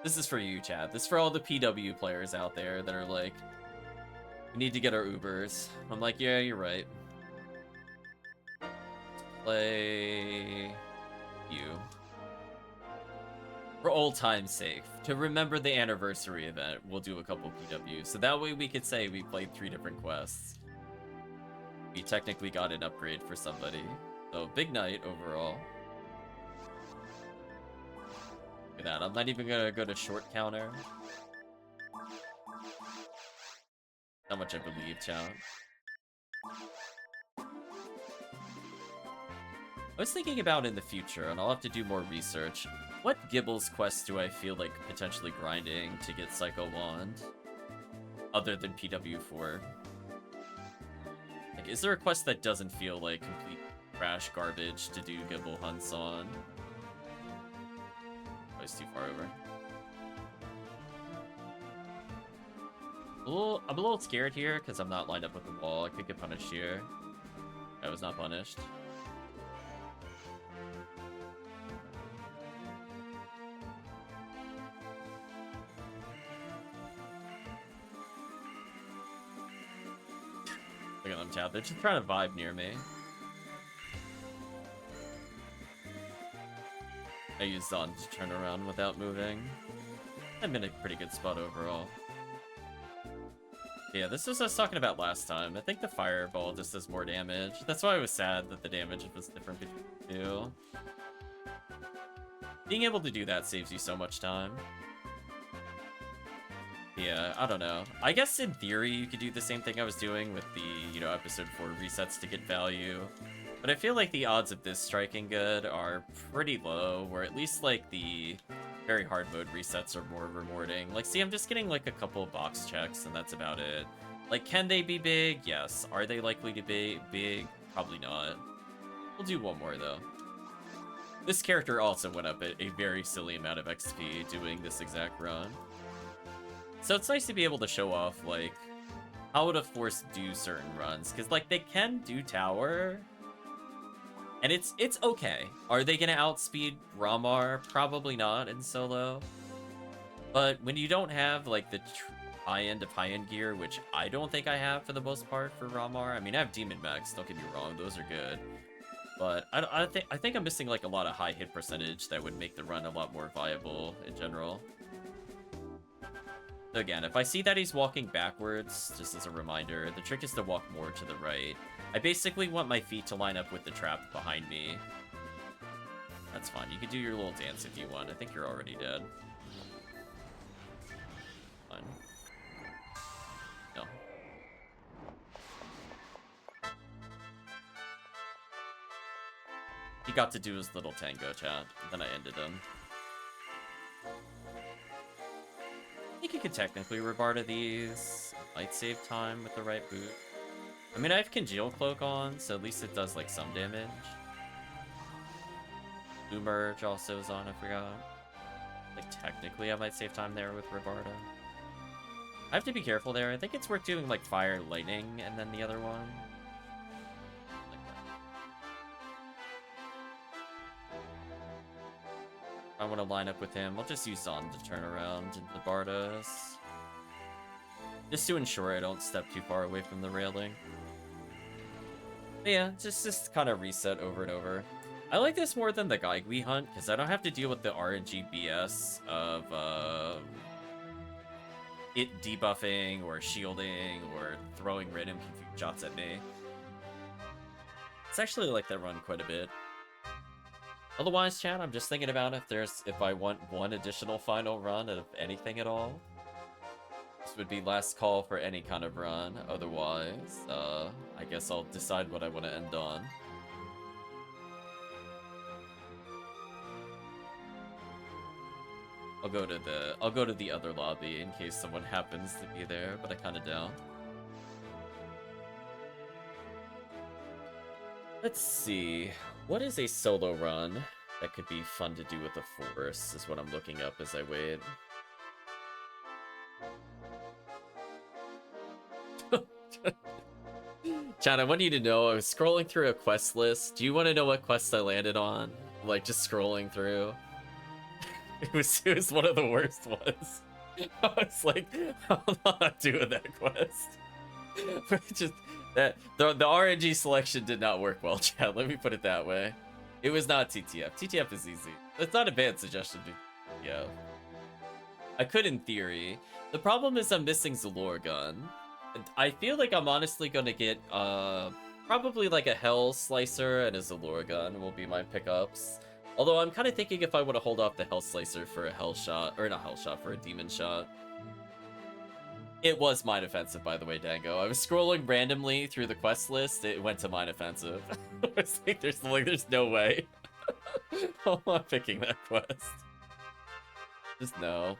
This is for you, chat. This is for all the PW players out there that are like, we need to get our Ubers. I'm like, yeah, you're right. Play you. For old time's sake, to remember the anniversary event, we'll do a couple PWs. So that way we could say we played 3 different quests. We technically got an upgrade for somebody. So big night overall. Look at that, I'm not even gonna go to short counter. How much I believe, chat. I was thinking about in the future, and I'll have to do more research. What Gibbles quests do I feel like potentially grinding to get Psycho Wand? Other than PW4? Like, is there a quest that doesn't feel like complete trash garbage to do Gibble hunts on? Oh, it's too far over. I'm a little scared here, because I'm not lined up with the wall. I could get punished here. I was not punished. Look at them, chat. They're just trying to vibe near me. I used on to turn around without moving. I'm in a pretty good spot overall. Yeah, this was what I was talking about last time. I think the fireball just does more damage. That's why I was sad that the damage was different between the two. Being able to do that saves you so much time. Yeah, I don't know. I guess in theory you could do the same thing I was doing with the, you know, episode 4 resets to get value. But I feel like the odds of this striking good are pretty low, where at least like the very hard mode resets are more rewarding. Like, see, I'm just getting like a couple of box checks and that's about it. Like, can they be big? Yes. Are they likely to be big? Probably not. We'll do one more though. This character also went up a very silly amount of XP doing this exact run. So it's nice to be able to show off, like, how to force do certain runs. Because, like, they can do tower, and it's okay. Are they going to outspeed Ramar? Probably not in solo. But when you don't have, like, the high-end of high-end gear, which I don't think I have for the most part for Ramar. I mean, I have Demon Mechs, don't get me wrong, those are good. But I think I'm missing, like, a lot of high hit percentage that would make the run a lot more viable in general. So again, if I see that he's walking backwards, just as a reminder, the trick is to walk more to the right. I basically want my feet to line up with the trap behind me. That's fine. You can do your little dance if you want. I think you're already dead. Fine. No. He got to do his little tango chat, then I ended him. I think you could technically Rebarda these. Might save time with the right boot. I mean, I have Congeal Cloak on, so at least it does, like, some damage. Blue Merge also is on, I forgot. Like, technically, I might save time there with Rebarda. I have to be careful there. I think it's worth doing, like, Fire, Lightning, and then the other one. I want to line up with him. I'll just use Zon to turn around into Bardas. Just to ensure I don't step too far away from the railing. But yeah, just kind of reset over and over. I like this more than the Gaigui hunt, because I don't have to deal with the RNG BS of it debuffing, or shielding, or throwing random confused shots at me. It's actually like that run quite a bit. Otherwise, chat, I'm just thinking about if I want one additional final run of anything at all. This would be last call for any kind of run. Otherwise, I guess I'll decide what I want to end on. I'll go to the other lobby in case someone happens to be there, but I kind of doubt. Let's see. What is a solo run that could be fun to do with the Force, is what I'm looking up as I wait. Chad, I want you to know I was scrolling through a quest list. Do you want to know what quest I landed on? Like, just scrolling through. It was one of the worst ones. I was like, I'm not doing that quest. Just that the RNG selection did not work well, Chad. Let me put it that way. It was not TTF. TTF is easy. That's not a bad suggestion, dude. Yeah. I could in theory. The problem is I'm missing Zalor Gun. And I feel like I'm honestly gonna get probably like a Hell Slicer and a Zalor Gun will be my pickups. Although I'm kind of thinking if I want to hold off the Hell Slicer for a Hell Shot, or not Hell Shot, for a Demon Shot. It was Mine Offensive, by the way, Dango. I was scrolling randomly through the quest list. It went to Mine Offensive. I was like, there's no way. I'm not picking that quest. Just no.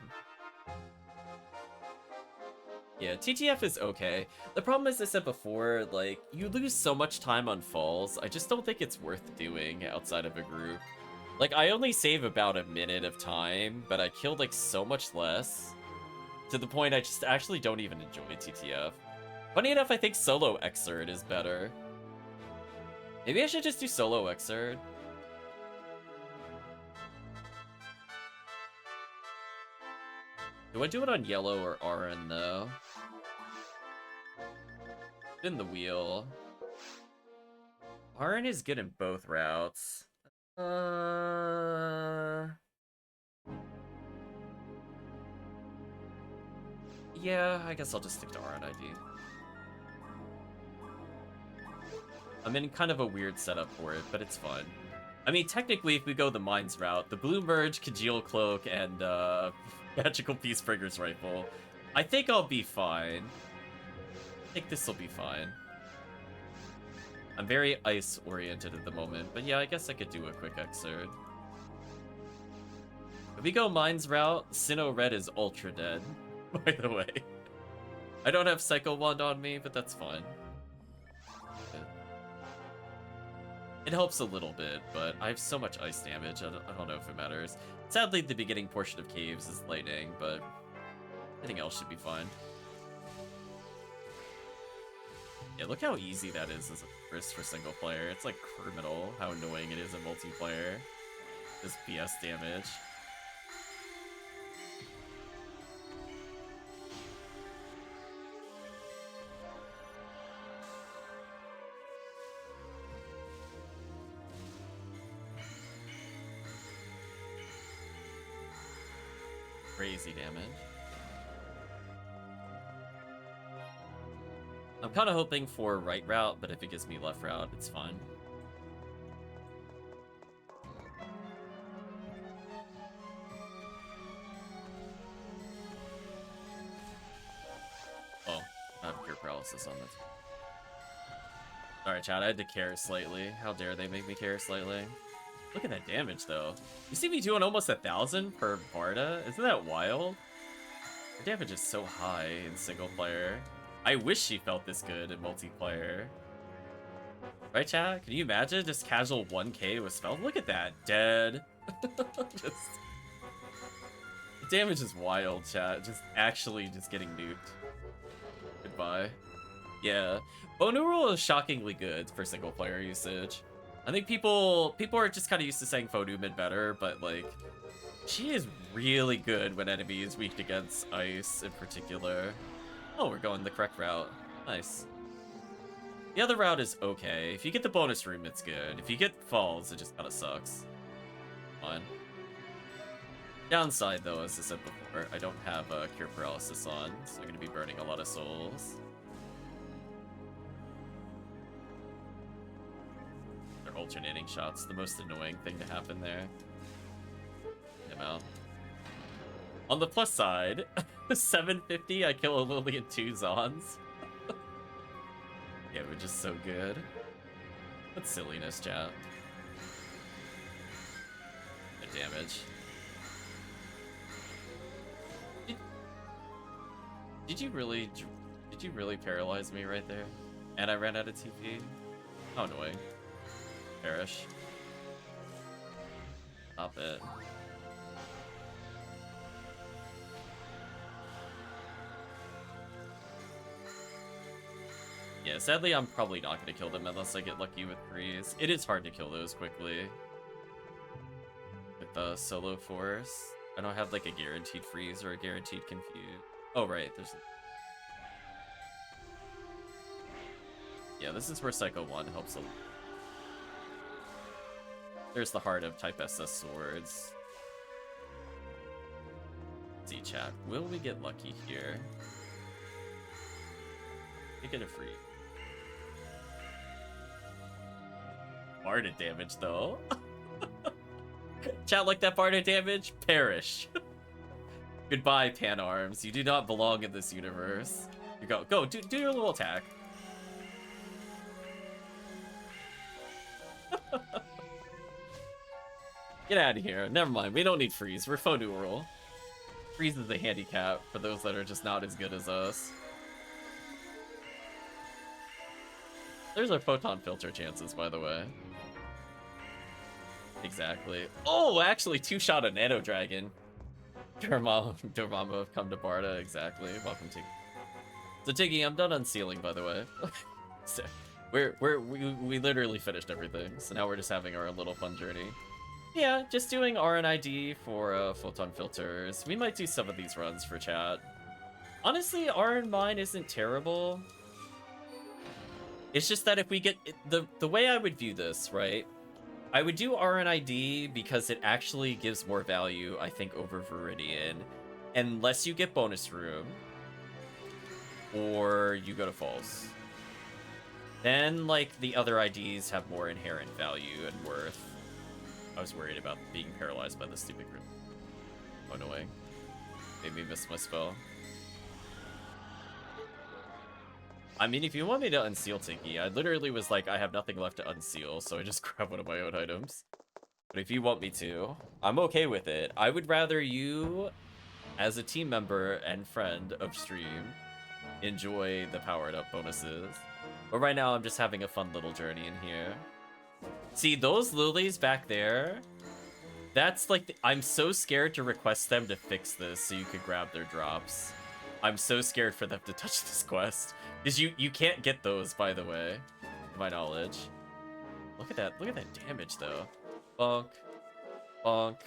Yeah, TTF is okay. The problem, as I said before, like, you lose so much time on falls. I just don't think it's worth doing outside of a group. Like, I only save about a minute of time, but I kill, like, so much less. To the point I just actually don't even enjoy TTF. Funny enough, I think solo Xrd is better. Maybe I should just do solo Xrd. Do I do it on yellow or RN though? Spin the wheel. RN is good in both routes. Yeah, I guess I'll just stick to RNID. I'm in kind of a weird setup for it, but it's fun. I mean, technically, if we go the Mines route, the Blue Merge, Congeal Cloak, and Magical Peacebreaker's Rifle, I think I'll be fine. I think this will be fine. I'm very ice-oriented at the moment, but yeah, I guess I could do a quick Xrd. If we go Mines route, Sinnoh Red is ultra dead, by the way. I don't have Psycho Wand on me, but that's fine. It helps a little bit, but I have so much ice damage, I don't know if it matters. Sadly, the beginning portion of Caves is lightning, but Anything else should be fine. Yeah, look how easy that is as a first for single player. It's like criminal how annoying it is in multiplayer. This PS damage. Crazy damage. I'm kind of hoping for right route, but if it gives me left route, it's fine. Oh, I have pure paralysis on this. Sorry, chat, I had to care slightly. How dare they make me care slightly? Look at that damage, though. You see me doing almost 1,000 per Barda? Isn't that wild? The damage is so high in single player. I wish she felt this good in multiplayer. Right, chat? Can you imagine just casual 1k with spell? Look at that. Dead. The damage is wild, chat. Just actually just getting nuked. Goodbye. Yeah. Bonurul is shockingly good for single player usage. I think people are just kind of used to saying Photo mid better, but like, she is really good when enemy is weak against ice in particular. Oh, we're going the correct route. Nice. The other route is okay. If you get the bonus room, it's good. If you get falls, it just kind of sucks. Fine. Downside, though, as I said before, I don't have Cure Paralysis on, so I'm going to be burning a lot of souls. They're alternating shots, the most annoying thing to happen there. Get him out. On the plus side, 750, I kill a Lily and 2 Zons. Yeah, we're just so good. What silliness, chat. The damage. Did you really paralyze me right there? And I ran out of TP? How annoying. Perish. Stop it. Yeah, sadly I'm probably not going to kill them unless I get lucky with freeze. It is hard to kill those quickly. With the solo force. I don't have like a guaranteed freeze or a guaranteed confuse. Oh right, there's... Yeah, this is where Psycho 1 helps a lot. There's the heart of type SS swords. Let's see, chat. Will we get lucky here? We get a free. Barda damage, though. Chat, like that Barda damage? Perish. Goodbye, Pan Arms. You do not belong in this universe. You go, do your little attack. Get out of here. Never mind. We don't need freeze. We're faux dual. Freeze is a handicap for those that are just not as good as us. There's our photon filter chances, by the way. Exactly. Oh, actually, 2-shot a Nano Dragon. Dormammu have come to Barda. Exactly. Welcome, Tiggy. So, Tiggy, I'm done unsealing, by the way. So, we literally finished everything. So now we're just having our little fun journey. Yeah, just doing RNID for photon filters. We might do some of these runs for chat. Honestly, RN mine isn't terrible. It's just that if we get... The way I would view this, right? I would do RNID because it actually gives more value, I think, over Viridian. Unless you get bonus room. Or you go to false. Then, like, the other IDs have more inherent value and worth. I was worried about being paralyzed by the stupid group. Oh, annoying. Made me miss my spell. I mean, if you want me to unseal Tinky, I literally was like, I have nothing left to unseal, so I just grabbed one of my own items. But if you want me to, I'm okay with it. I would rather you, as a team member and friend of stream, enjoy the powered up bonuses. But right now, I'm just having a fun little journey in here. See, those lilies back there, that's like, I'm so scared to request them to fix this so you could grab their drops. I'm so scared for them to touch this quest. Because you can't get those, by the way, to my knowledge. Look at that damage, though. Bonk. Bonk.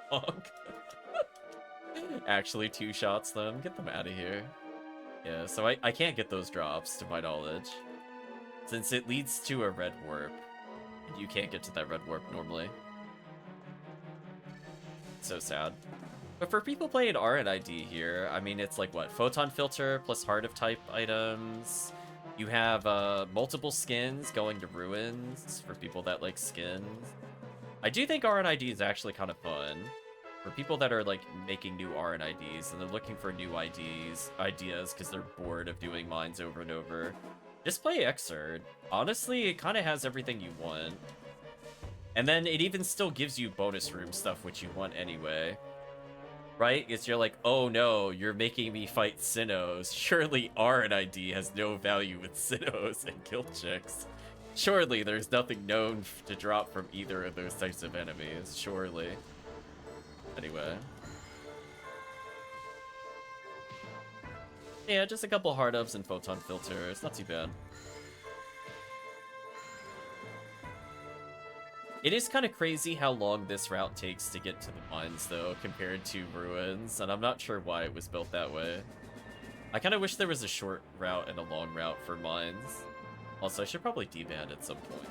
Bonk. Actually, 2 shots them. Get them out of here. Yeah, so I can't get those drops, to my knowledge. Since it leads to a red warp. And you can't get to that red warp normally. So sad. But for people playing RNID here, I mean, it's like, what? Photon filter plus Heart of Type items. You have multiple skins going to Ruins for people that like skins. I do think RNID is actually kind of fun. For people that are like making new RNIDs and they're looking for new ideas because they're bored of doing mines over and over. Just play Xrd. Honestly, it kind of has everything you want. And then it even still gives you bonus room stuff, which you want anyway. Right? It's you're like, oh no, you're making me fight Sinnohs. Surely RNID has no value with Sinnohs and kill chicks. Surely there's nothing known to drop from either of those types of enemies. Surely. Anyway. Yeah, just a couple hard ups and photon filter. It's not too bad. It is kind of crazy how long this route takes to get to the mines, though, compared to Ruins, and I'm not sure why it was built that way. I kind of wish there was a short route and a long route for mines. Also, I should probably deband at some point,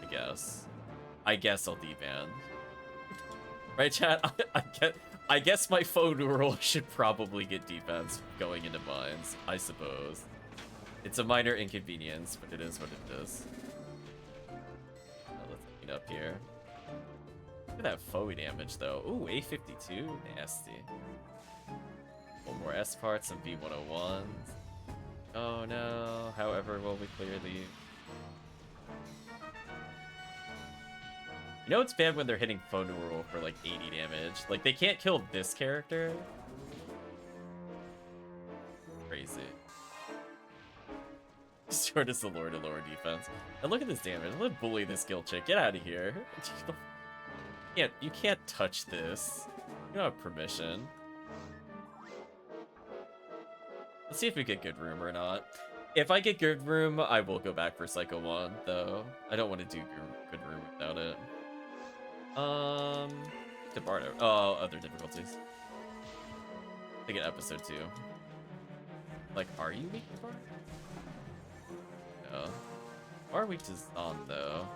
I guess. I guess I'll deband. Right, chat? I guess my phone roll should probably get defense going into mines, I suppose. It's a minor inconvenience, but it is what it is. Up here. Look at that foe damage though. Ooh, A52, nasty. One more S parts and V101s. Oh no. However, will we clear the? You know it's bad when they're hitting foe roll for like 80 damage. Like they can't kill this character. Crazy. Short as the Lord of lower defense. And look at this damage. Let's bully this skill chick. Get out of here. You can't touch this. You don't have permission. Let's see if we get good room or not. If I get good room, I will go back for Psycho 1, though. I don't want to do good room without it. DeBardo. Oh, other difficulties. I think in episode 2. Like, are you weak to Bardo? Are weak to Zon, though.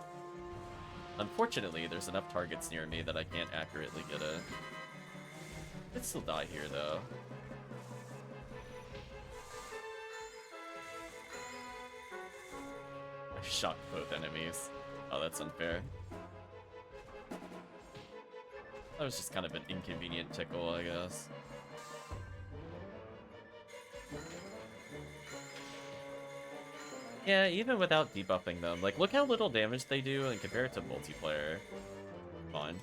Unfortunately, there's enough targets near me that I can't accurately get it. I'd still die here, though. I shocked both enemies. Oh, that's unfair. That was just kind of an inconvenient tickle, I guess. Yeah, even without debuffing them, like, look how little damage they do and compare it to multiplayer. Fine.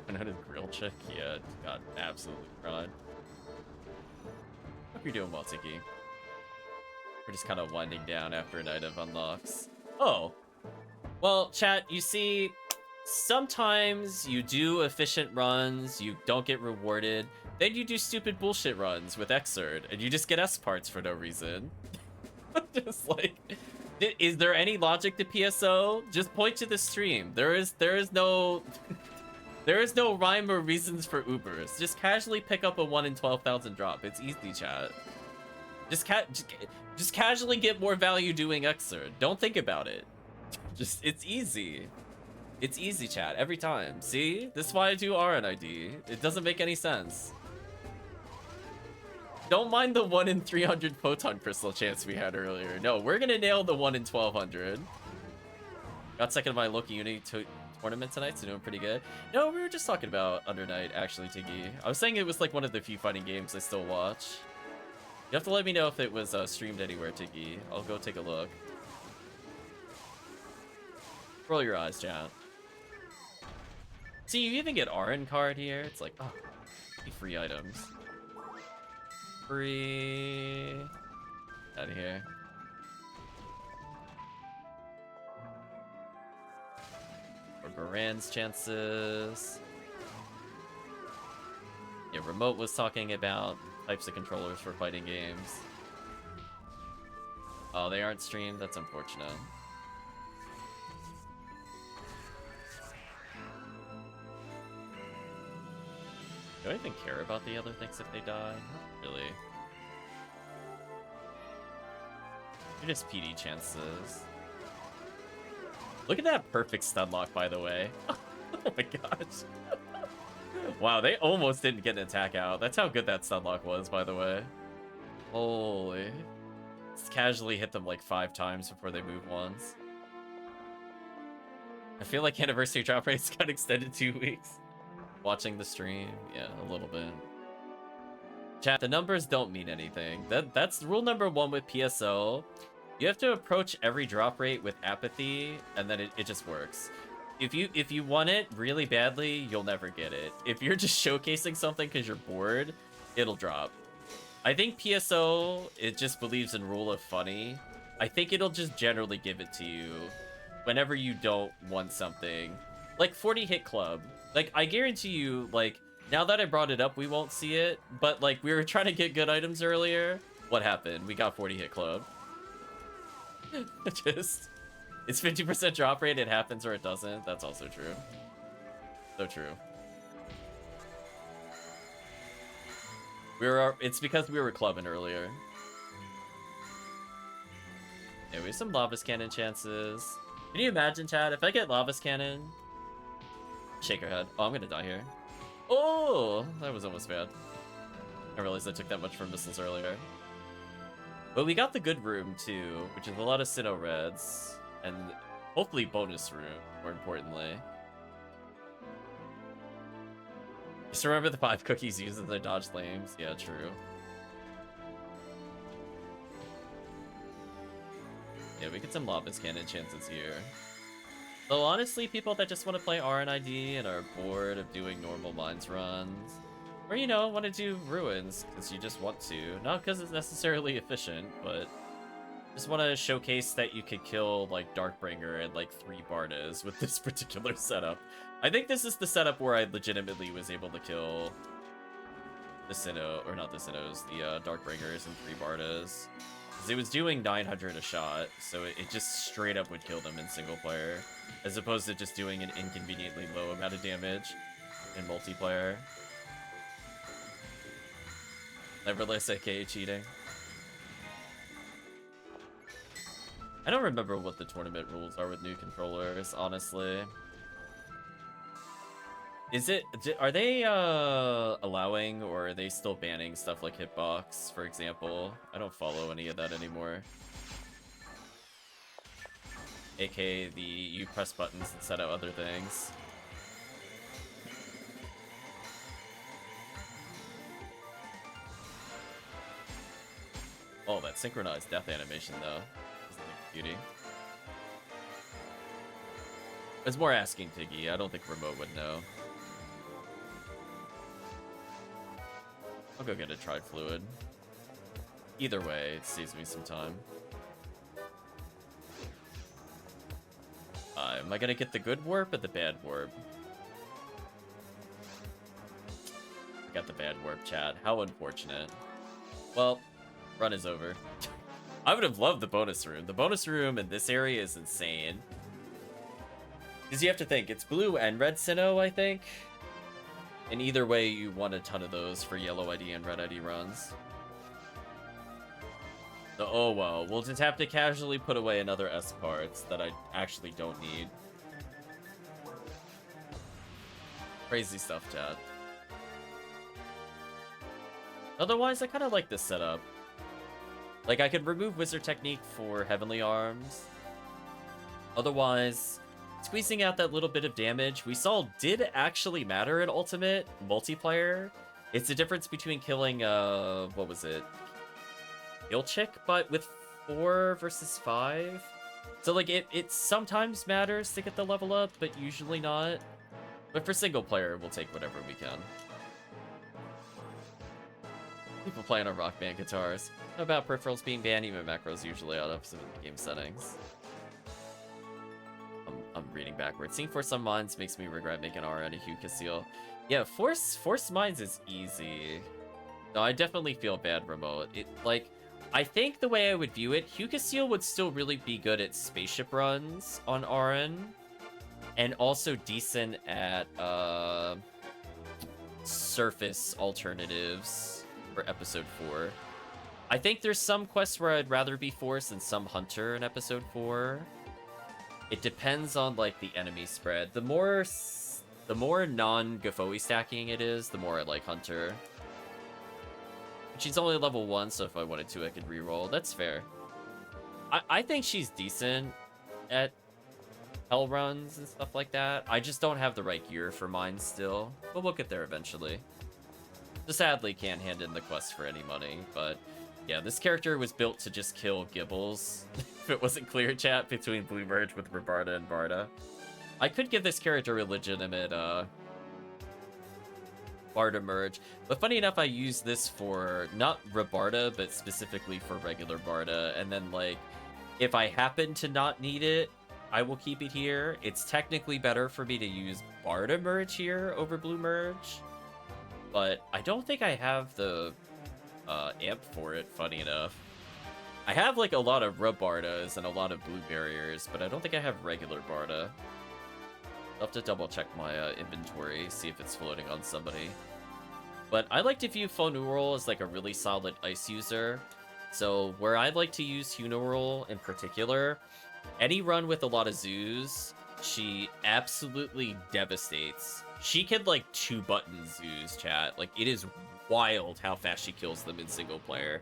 Another grill chick? Yeah, got absolutely fried. Hope you're doing well, Tiki. We're just kind of winding down after a night of unlocks. Oh! Well, chat, you see, sometimes you do efficient runs, you don't get rewarded, then you do stupid bullshit runs with Xrd, and you just get S parts for no reason. Just like, is there any logic to PSO? Just point to the stream. There is no rhyme or reasons for Ubers. Just casually pick up a 1 in 12,000 drop. It's easy, chat. Just casually get more value doing Xrd. Don't think about it. It's easy. It's easy, chat, every time. See? This is why I do RNID. It doesn't make any sense. Don't mind the 1 in 300 photon crystal chance we had earlier. No, we're gonna nail the 1 in 1200. Got second in my Loki Uni tournament tonight, so doing pretty good. No, we were just talking about Under Night, actually, Tiggy. I was saying it was like one of the few fighting games I still watch. You have to let me know if it was streamed anywhere, Tiggy. I'll go take a look. Roll your eyes, chat. See, you even get RN card here. It's like, oh, free items. Free. Out of here. Or Baran's chances. Yeah, Remote was talking about types of controllers for fighting games. Oh, they aren't streamed? That's unfortunate. Do I even care about the other things if they die? Not really. They're just PD chances. Look at that perfect stun lock, by the way. Oh my gosh. Wow, they almost didn't get an attack out. That's how good that stun lock was, by the way. Holy. Just casually hit them like 5 times before they move once. I feel like anniversary drop rates got extended 2 weeks. Watching the stream, yeah, a little bit. Chat, the numbers don't mean anything. That's rule number 1 with PSO. You have to approach every drop rate with apathy, and then it just works. If you want it really badly, you'll never get it. If you're just showcasing something because you're bored, it'll drop. I think PSO, it just believes in rule of funny. I think it'll just generally give it to you whenever you don't want something. Like 40 hit club. Like, I guarantee you, like, now that I brought it up, we won't see it. But, like, we were trying to get good items earlier. What happened? We got 40 hit club. Just... It's 50% drop rate, it happens or it doesn't. That's also true. So true. It's because we were clubbing earlier. Anyway, some Lava's Cannon chances. Can you imagine, Chad, if I get Lava's Cannon? Shake her head. Oh, I'm gonna die here. Oh, that was almost bad. I realized I took that much from missiles earlier. But we got the good room, too, which is a lot of Sinnoh Reds. And hopefully bonus room, more importantly. Just remember the 5 cookies used in the dodge lanes. Yeah, true. Yeah, we get some Lava's Cannon chances here. Though honestly, people that just want to play RNID and are bored of doing normal mines runs, or you know, want to do ruins because you just want to, not because it's necessarily efficient, but just want to showcase that you could kill, like, Darkbringer and, like, 3 Bardas with this particular setup. I think this is the setup where I legitimately was able to kill the Sinnoh, or not the Sinnohs, the Darkbringers and 3 Bardas. Because it was doing 900 a shot, so it just straight up would kill them in single player, as opposed to just doing an inconveniently low amount of damage in multiplayer. Nevertheless, aka cheating. I don't remember what the tournament rules are with new controllers, honestly. Are they allowing, or are they still banning stuff like hitbox, for example? I don't follow any of that anymore. AKA you press buttons and set out other things. Oh, that synchronized death animation, though. Beauty. I was more asking Tiggy. I don't think Remote would know. I'll go get a tri-fluid. Either way, it saves me some time. Am I gonna get the good warp or the bad warp? I got the bad warp, chat. How unfortunate. Well, run is over. I would have loved the bonus room. The bonus room in this area is insane. Because you have to think, it's blue and red Sinnoh, I think. And either way, you want a ton of those for yellow ID and red ID runs. So, oh well, we'll just have to casually put away another S parts that I actually don't need. Crazy stuff, chat. Otherwise, I kind of like this setup. Like, I could remove Wizard Technique for Heavenly Arms. Otherwise, squeezing out that little bit of damage we saw did actually matter in Ultimate multiplayer. It's the difference between killing, what was it? Ilchick, but with 4 versus 5. So, like, it sometimes matters to get the level up, but usually not. But for single player, we'll take whatever we can. People playing on Rock Band guitars. How about peripherals being banned? Even macros usually out of some game settings. I'm reading backwards. Seeing for some mines makes me regret making R and a Hugh Casil. Yeah, Force Mines is easy. No, I definitely feel bad, Remote. I think the way I would view it, Seal would still really be good at spaceship runs on RN, and also decent at, surface alternatives for Episode 4. I think there's some quests where I'd rather be Force and some Hunter in Episode 4. It depends on, like, the enemy spread. The more non-Gafoi stacking it is, the more I like Hunter. She's only level 1, so if I wanted to, I could reroll. That's fair. I think she's decent at hell runs and stuff like that. I just don't have the right gear for mine still, but we'll get there eventually. Just sadly can't hand in the quest for any money, but yeah, this character was built to just kill Gibbles. If it wasn't clear, chat, between Blue Merge with Rabarda and Barda. I could give this character a legitimate Barda merge, but funny enough, I use this for not Rabarda, but specifically for regular Barda, and then, like, if I happen to not need it, I will keep it here. It's technically better for me to use Barda merge here over Blue merge, but I don't think I have the amp for it, funny enough. I have, like, a lot of Rabardas and a lot of Blue barriers, but I don't think I have regular Barda. I'll have to double check my inventory, see if it's floating on somebody. But I like to view Funnurul as like a really solid ice user. So where I like to use Funnurul in particular, any run with a lot of zoos, she absolutely devastates. She can like 2-button zoos, chat. Like, it is wild how fast she kills them in single player.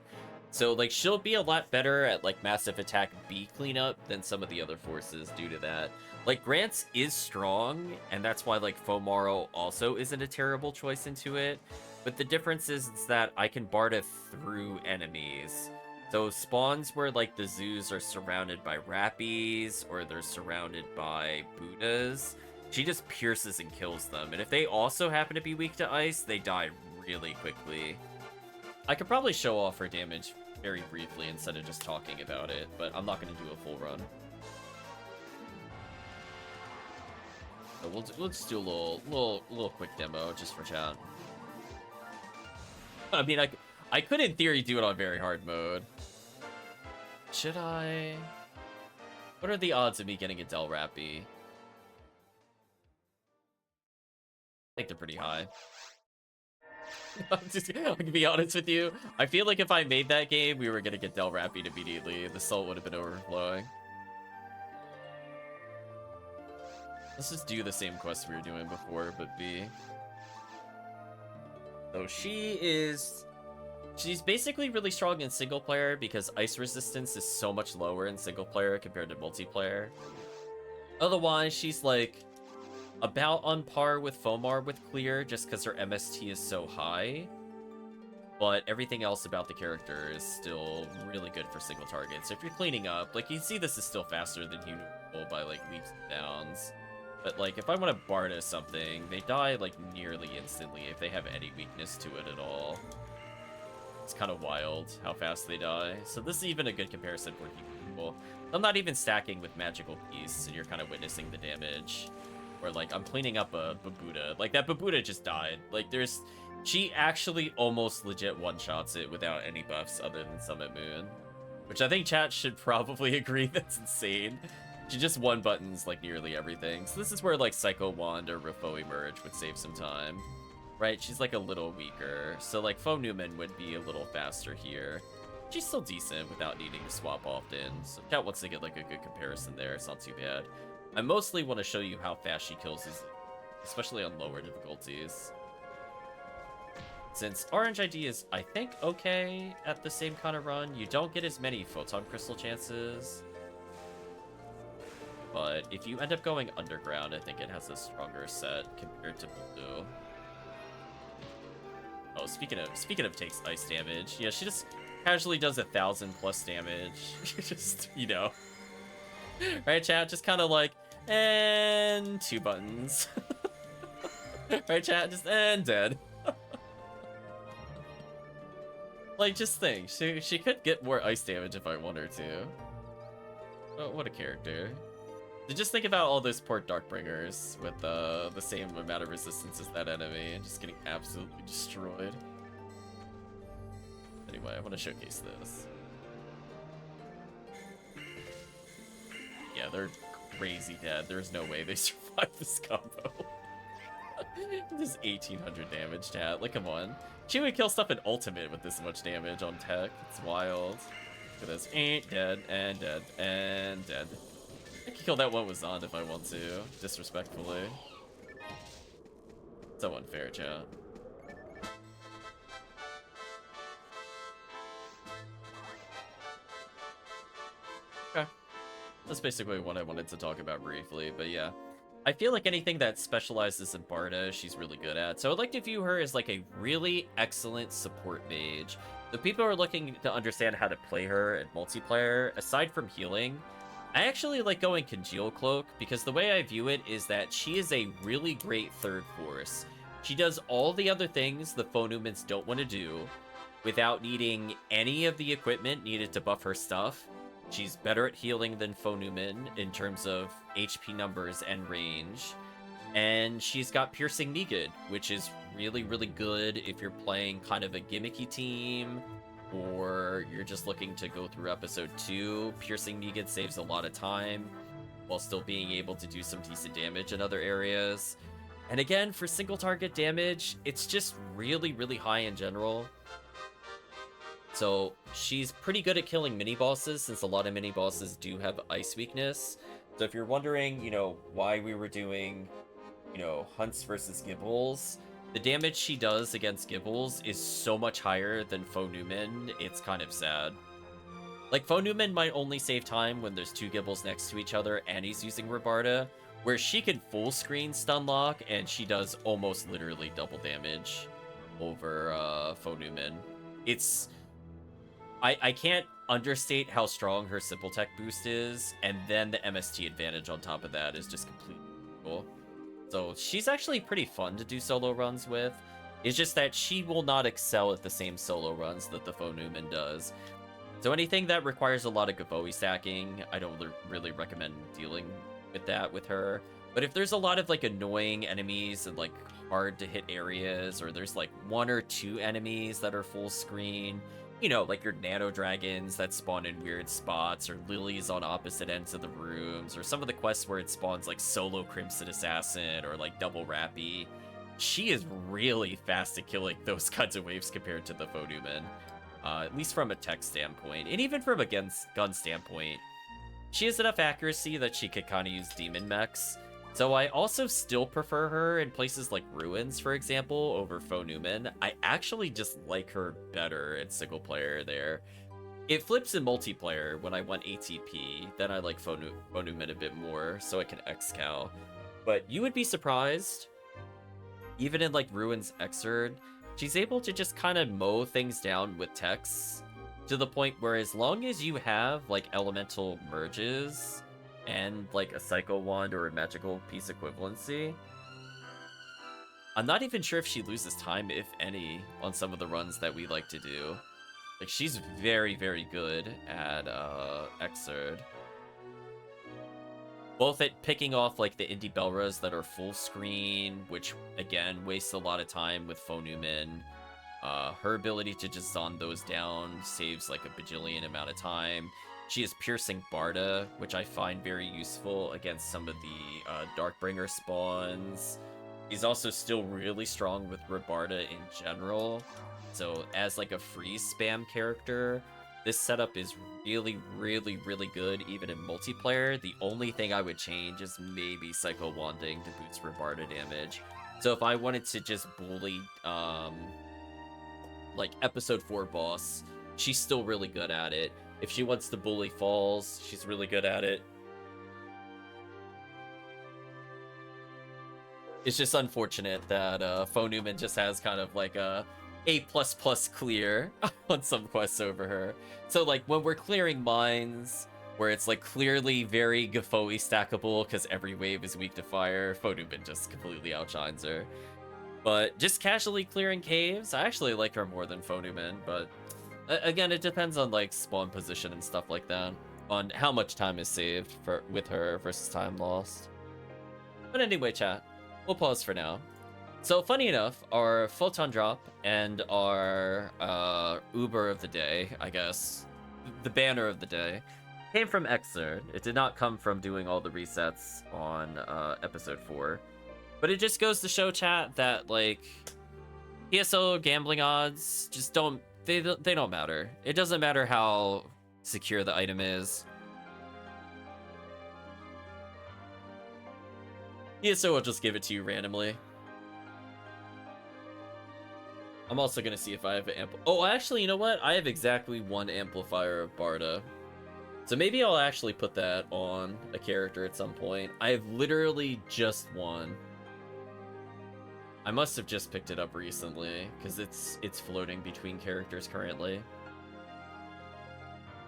So like, she'll be a lot better at like massive attack B cleanup than some of the other forces due to that. Like, Grants is strong, and that's why like Fomaro also isn't a terrible choice into it. But the difference is that I can Barda through enemies. So spawns where like the zoos are surrounded by Rappies or they're surrounded by Buddhas, she just pierces and kills them. And if they also happen to be weak to ice, they die really quickly. I could probably show off her damage very briefly instead of just talking about it, but I'm not going to do a full run. So we'll just do a little quick demo just for chat. I mean, I could in theory do it on very hard mode. Should I? What are the odds of me getting a Del Rappy? I think they're pretty high. I can be honest with you. I feel like if I made that game, we were gonna get Del Rappy immediately. The salt would have been overflowing. Let's just do the same quest we were doing before, but B. So she's basically really strong in single player because ice resistance is so much lower in single player compared to multiplayer. Otherwise, she's like about on par with Fomar with clear just because her MST is so high. But everything else about the character is still really good for single targets. So if you're cleaning up, like, you see this is still faster than Funnurul by like leaps and bounds. But like, if I want to Barda something, they die like nearly instantly if they have any weakness to it at all. It's kind of wild how fast they die. So this is even a good comparison for people. I'm not even stacking with Magical Piece, and you're kind of witnessing the damage. Or like, I'm cleaning up a Babuda. Like, that Babuda just died. Like, she actually almost legit one-shots it without any buffs other than Summit Moon. Which I think chat should probably agree that's insane. She just one-buttons like nearly everything. So this is where like Psycho Wand or Rafoi Merge would save some time. Right, she's like a little weaker. So like Fo Newman would be a little faster here. She's still decent without needing to swap often. So chat wants to get like a good comparison there. It's not too bad. I mostly want to show you how fast she kills these, especially on lower difficulties. Since Orange ID is, I think, okay at the same kind of run, you don't get as many Photon Crystal chances. But if you end up going underground, I think it has a stronger set compared to Blue. Oh, speaking of takes ice damage, yeah, she just casually does 1,000+ damage. Just, you know. Right, chat? Just kind of like, and 2 buttons. Right, chat? Just, and dead. Like, just think, she could get more ice damage if I want her to. Oh, what a character. So just think about all those poor Darkbringers with the same amount of resistance as that enemy and just getting absolutely destroyed. Anyway, I want to showcase this. Yeah, they're crazy dead. There's no way they survive this combo. This 1800 damage, chat. Like, come on. She would kill stuff in ultimate with this much damage on tech. It's wild. Look at this. Dead, and dead, and dead. I can kill that one with Zond if I want to, disrespectfully. So unfair, chat. Okay. That's basically what I wanted to talk about briefly, but yeah. I feel like anything that specializes in Barda, she's really good at. So I'd like to view her as like a really excellent support mage. The people who are looking to understand how to play her in multiplayer, aside from healing, I actually like going Congeal Cloak, because the way I view it is that she is a really great third force. She does all the other things the Phonumans don't want to do, without needing any of the equipment needed to buff her stuff. She's better at healing than Phonuman in terms of HP numbers and range. And she's got Piercing Needed, which is really, really good if you're playing kind of a gimmicky team, or you're just looking to go through episode 2. Piercing Needed saves a lot of time, while still being able to do some decent damage in other areas. And again, for single target damage, it's just really, really high in general. So she's pretty good at killing mini-bosses, since a lot of mini-bosses do have ice weakness. So if you're wondering, you know, why we were doing, you know, Hunts versus Gibbles, the damage she does against Gibbles is so much higher than Phonuman, it's kind of sad. Like, Phonuman might only save time when there's 2 Gibbles next to each other and he's using Rabarda, where she can full screen stun lock and she does almost literally double damage over Phonuman. It's... I can't understate how strong her Simple Tech boost is, and then the MST advantage on top of that is just completely cool. So she's actually pretty fun to do solo runs with. It's just that she will not excel at the same solo runs that the Phonuman does. So anything that requires a lot of Gavoe stacking, I don't really recommend dealing with that with her. But if there's a lot of like annoying enemies and like hard to hit areas, or there's like 1 or 2 enemies that are full screen, you know, like your nano dragons that spawn in weird spots, or lilies on opposite ends of the rooms, or some of the quests where it spawns like solo Crimson Assassin or like double Rappy. She is really fast at killing those kinds of waves compared to the Phonuman, at least from a tech standpoint, and even from a gun standpoint. She has enough accuracy that she could kind of use demon mechs. So I also still prefer her in places like Ruins, for example, over Phonuman. I actually just like her better in single player there. It flips in multiplayer when I want ATP, then I like Phonuman a bit more, so I can X-Cal. But you would be surprised, even in like Ruins Xrd, she's able to just kind of mow things down with techs, to the point where as long as you have like elemental merges, and like a Psycho Wand or a magical piece equivalency, I'm not even sure if she loses time, if any, on some of the runs that we like to do. Like, she's very, very good at Xrd. Both at picking off like the indie Belras that are full screen, which again wastes a lot of time with Phonuman. Her ability to just zon those down saves like a bajillion amount of time. She has Piercing Barda, which I find very useful against some of the Darkbringer spawns. He's also still really strong with Rabarda in general. So as like a freeze spam character, this setup is really, really, really good even in multiplayer. The only thing I would change is maybe Psycho Wanding to boost Rabarda damage. So if I wanted to just bully like episode 4 boss, she's still really good at it. If she wants to bully Falls, she's really good at it. It's just unfortunate that Phonuman just has kind of like a A++ clear on some quests over her. So like when we're clearing mines, where it's like clearly very Gavoe stackable because every wave is weak to fire, Phonuman just completely outshines her. But just casually clearing caves, I actually like her more than Phonuman, but again, it depends on like spawn position and stuff like that. on how much time is saved with her versus time lost. But anyway, chat, we'll pause for now. So funny enough, our Photon Drop and our Uber of the day, I guess, the banner of the day, came from Xrd. It did not come from doing all the resets on episode 4. But it just goes to show, chat, that like PSO gambling odds just don't matter. It doesn't matter how secure the item is. PSO will just give it to you randomly. I'm also gonna see if I have an Oh, actually, you know what? I have exactly one amplifier of Barda. So maybe I'll actually put that on a character at some point. I have literally just one. I must have just picked it up recently, because it's floating between characters currently.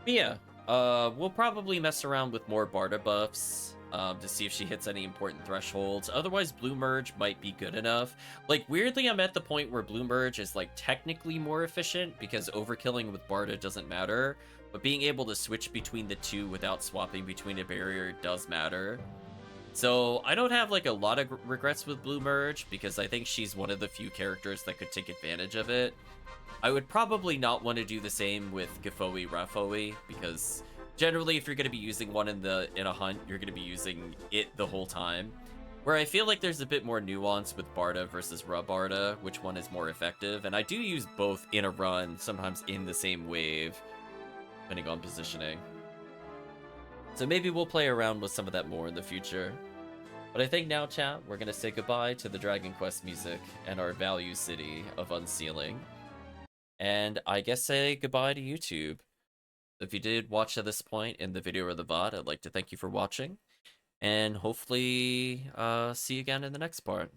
But yeah, we'll probably mess around with more Barda buffs to see if she hits any important thresholds. Otherwise, Blue Merge might be good enough. Like, weirdly, I'm at the point where Blue Merge is, like, technically more efficient, because overkilling with Barda doesn't matter, but being able to switch between the two without swapping between a barrier does matter. So I don't have like a lot of regrets with Blue Merge because I think she's one of the few characters that could take advantage of it. I would probably not want to do the same with Gifoe Rafoe because generally if you're going to be using one in a hunt, you're going to be using it the whole time. Where I feel like there's a bit more nuance with Barda versus Barda, which one is more effective, and I do use both in a run, sometimes in the same wave, depending on positioning. So maybe we'll play around with some of that more in the future. But I think now, chat, we're going to say goodbye to the Dragon Quest music and our value city of Unsealing. And I guess say goodbye to YouTube. If you did watch to this point in the video or the VOD, I'd like to thank you for watching. And hopefully see you again in the next part.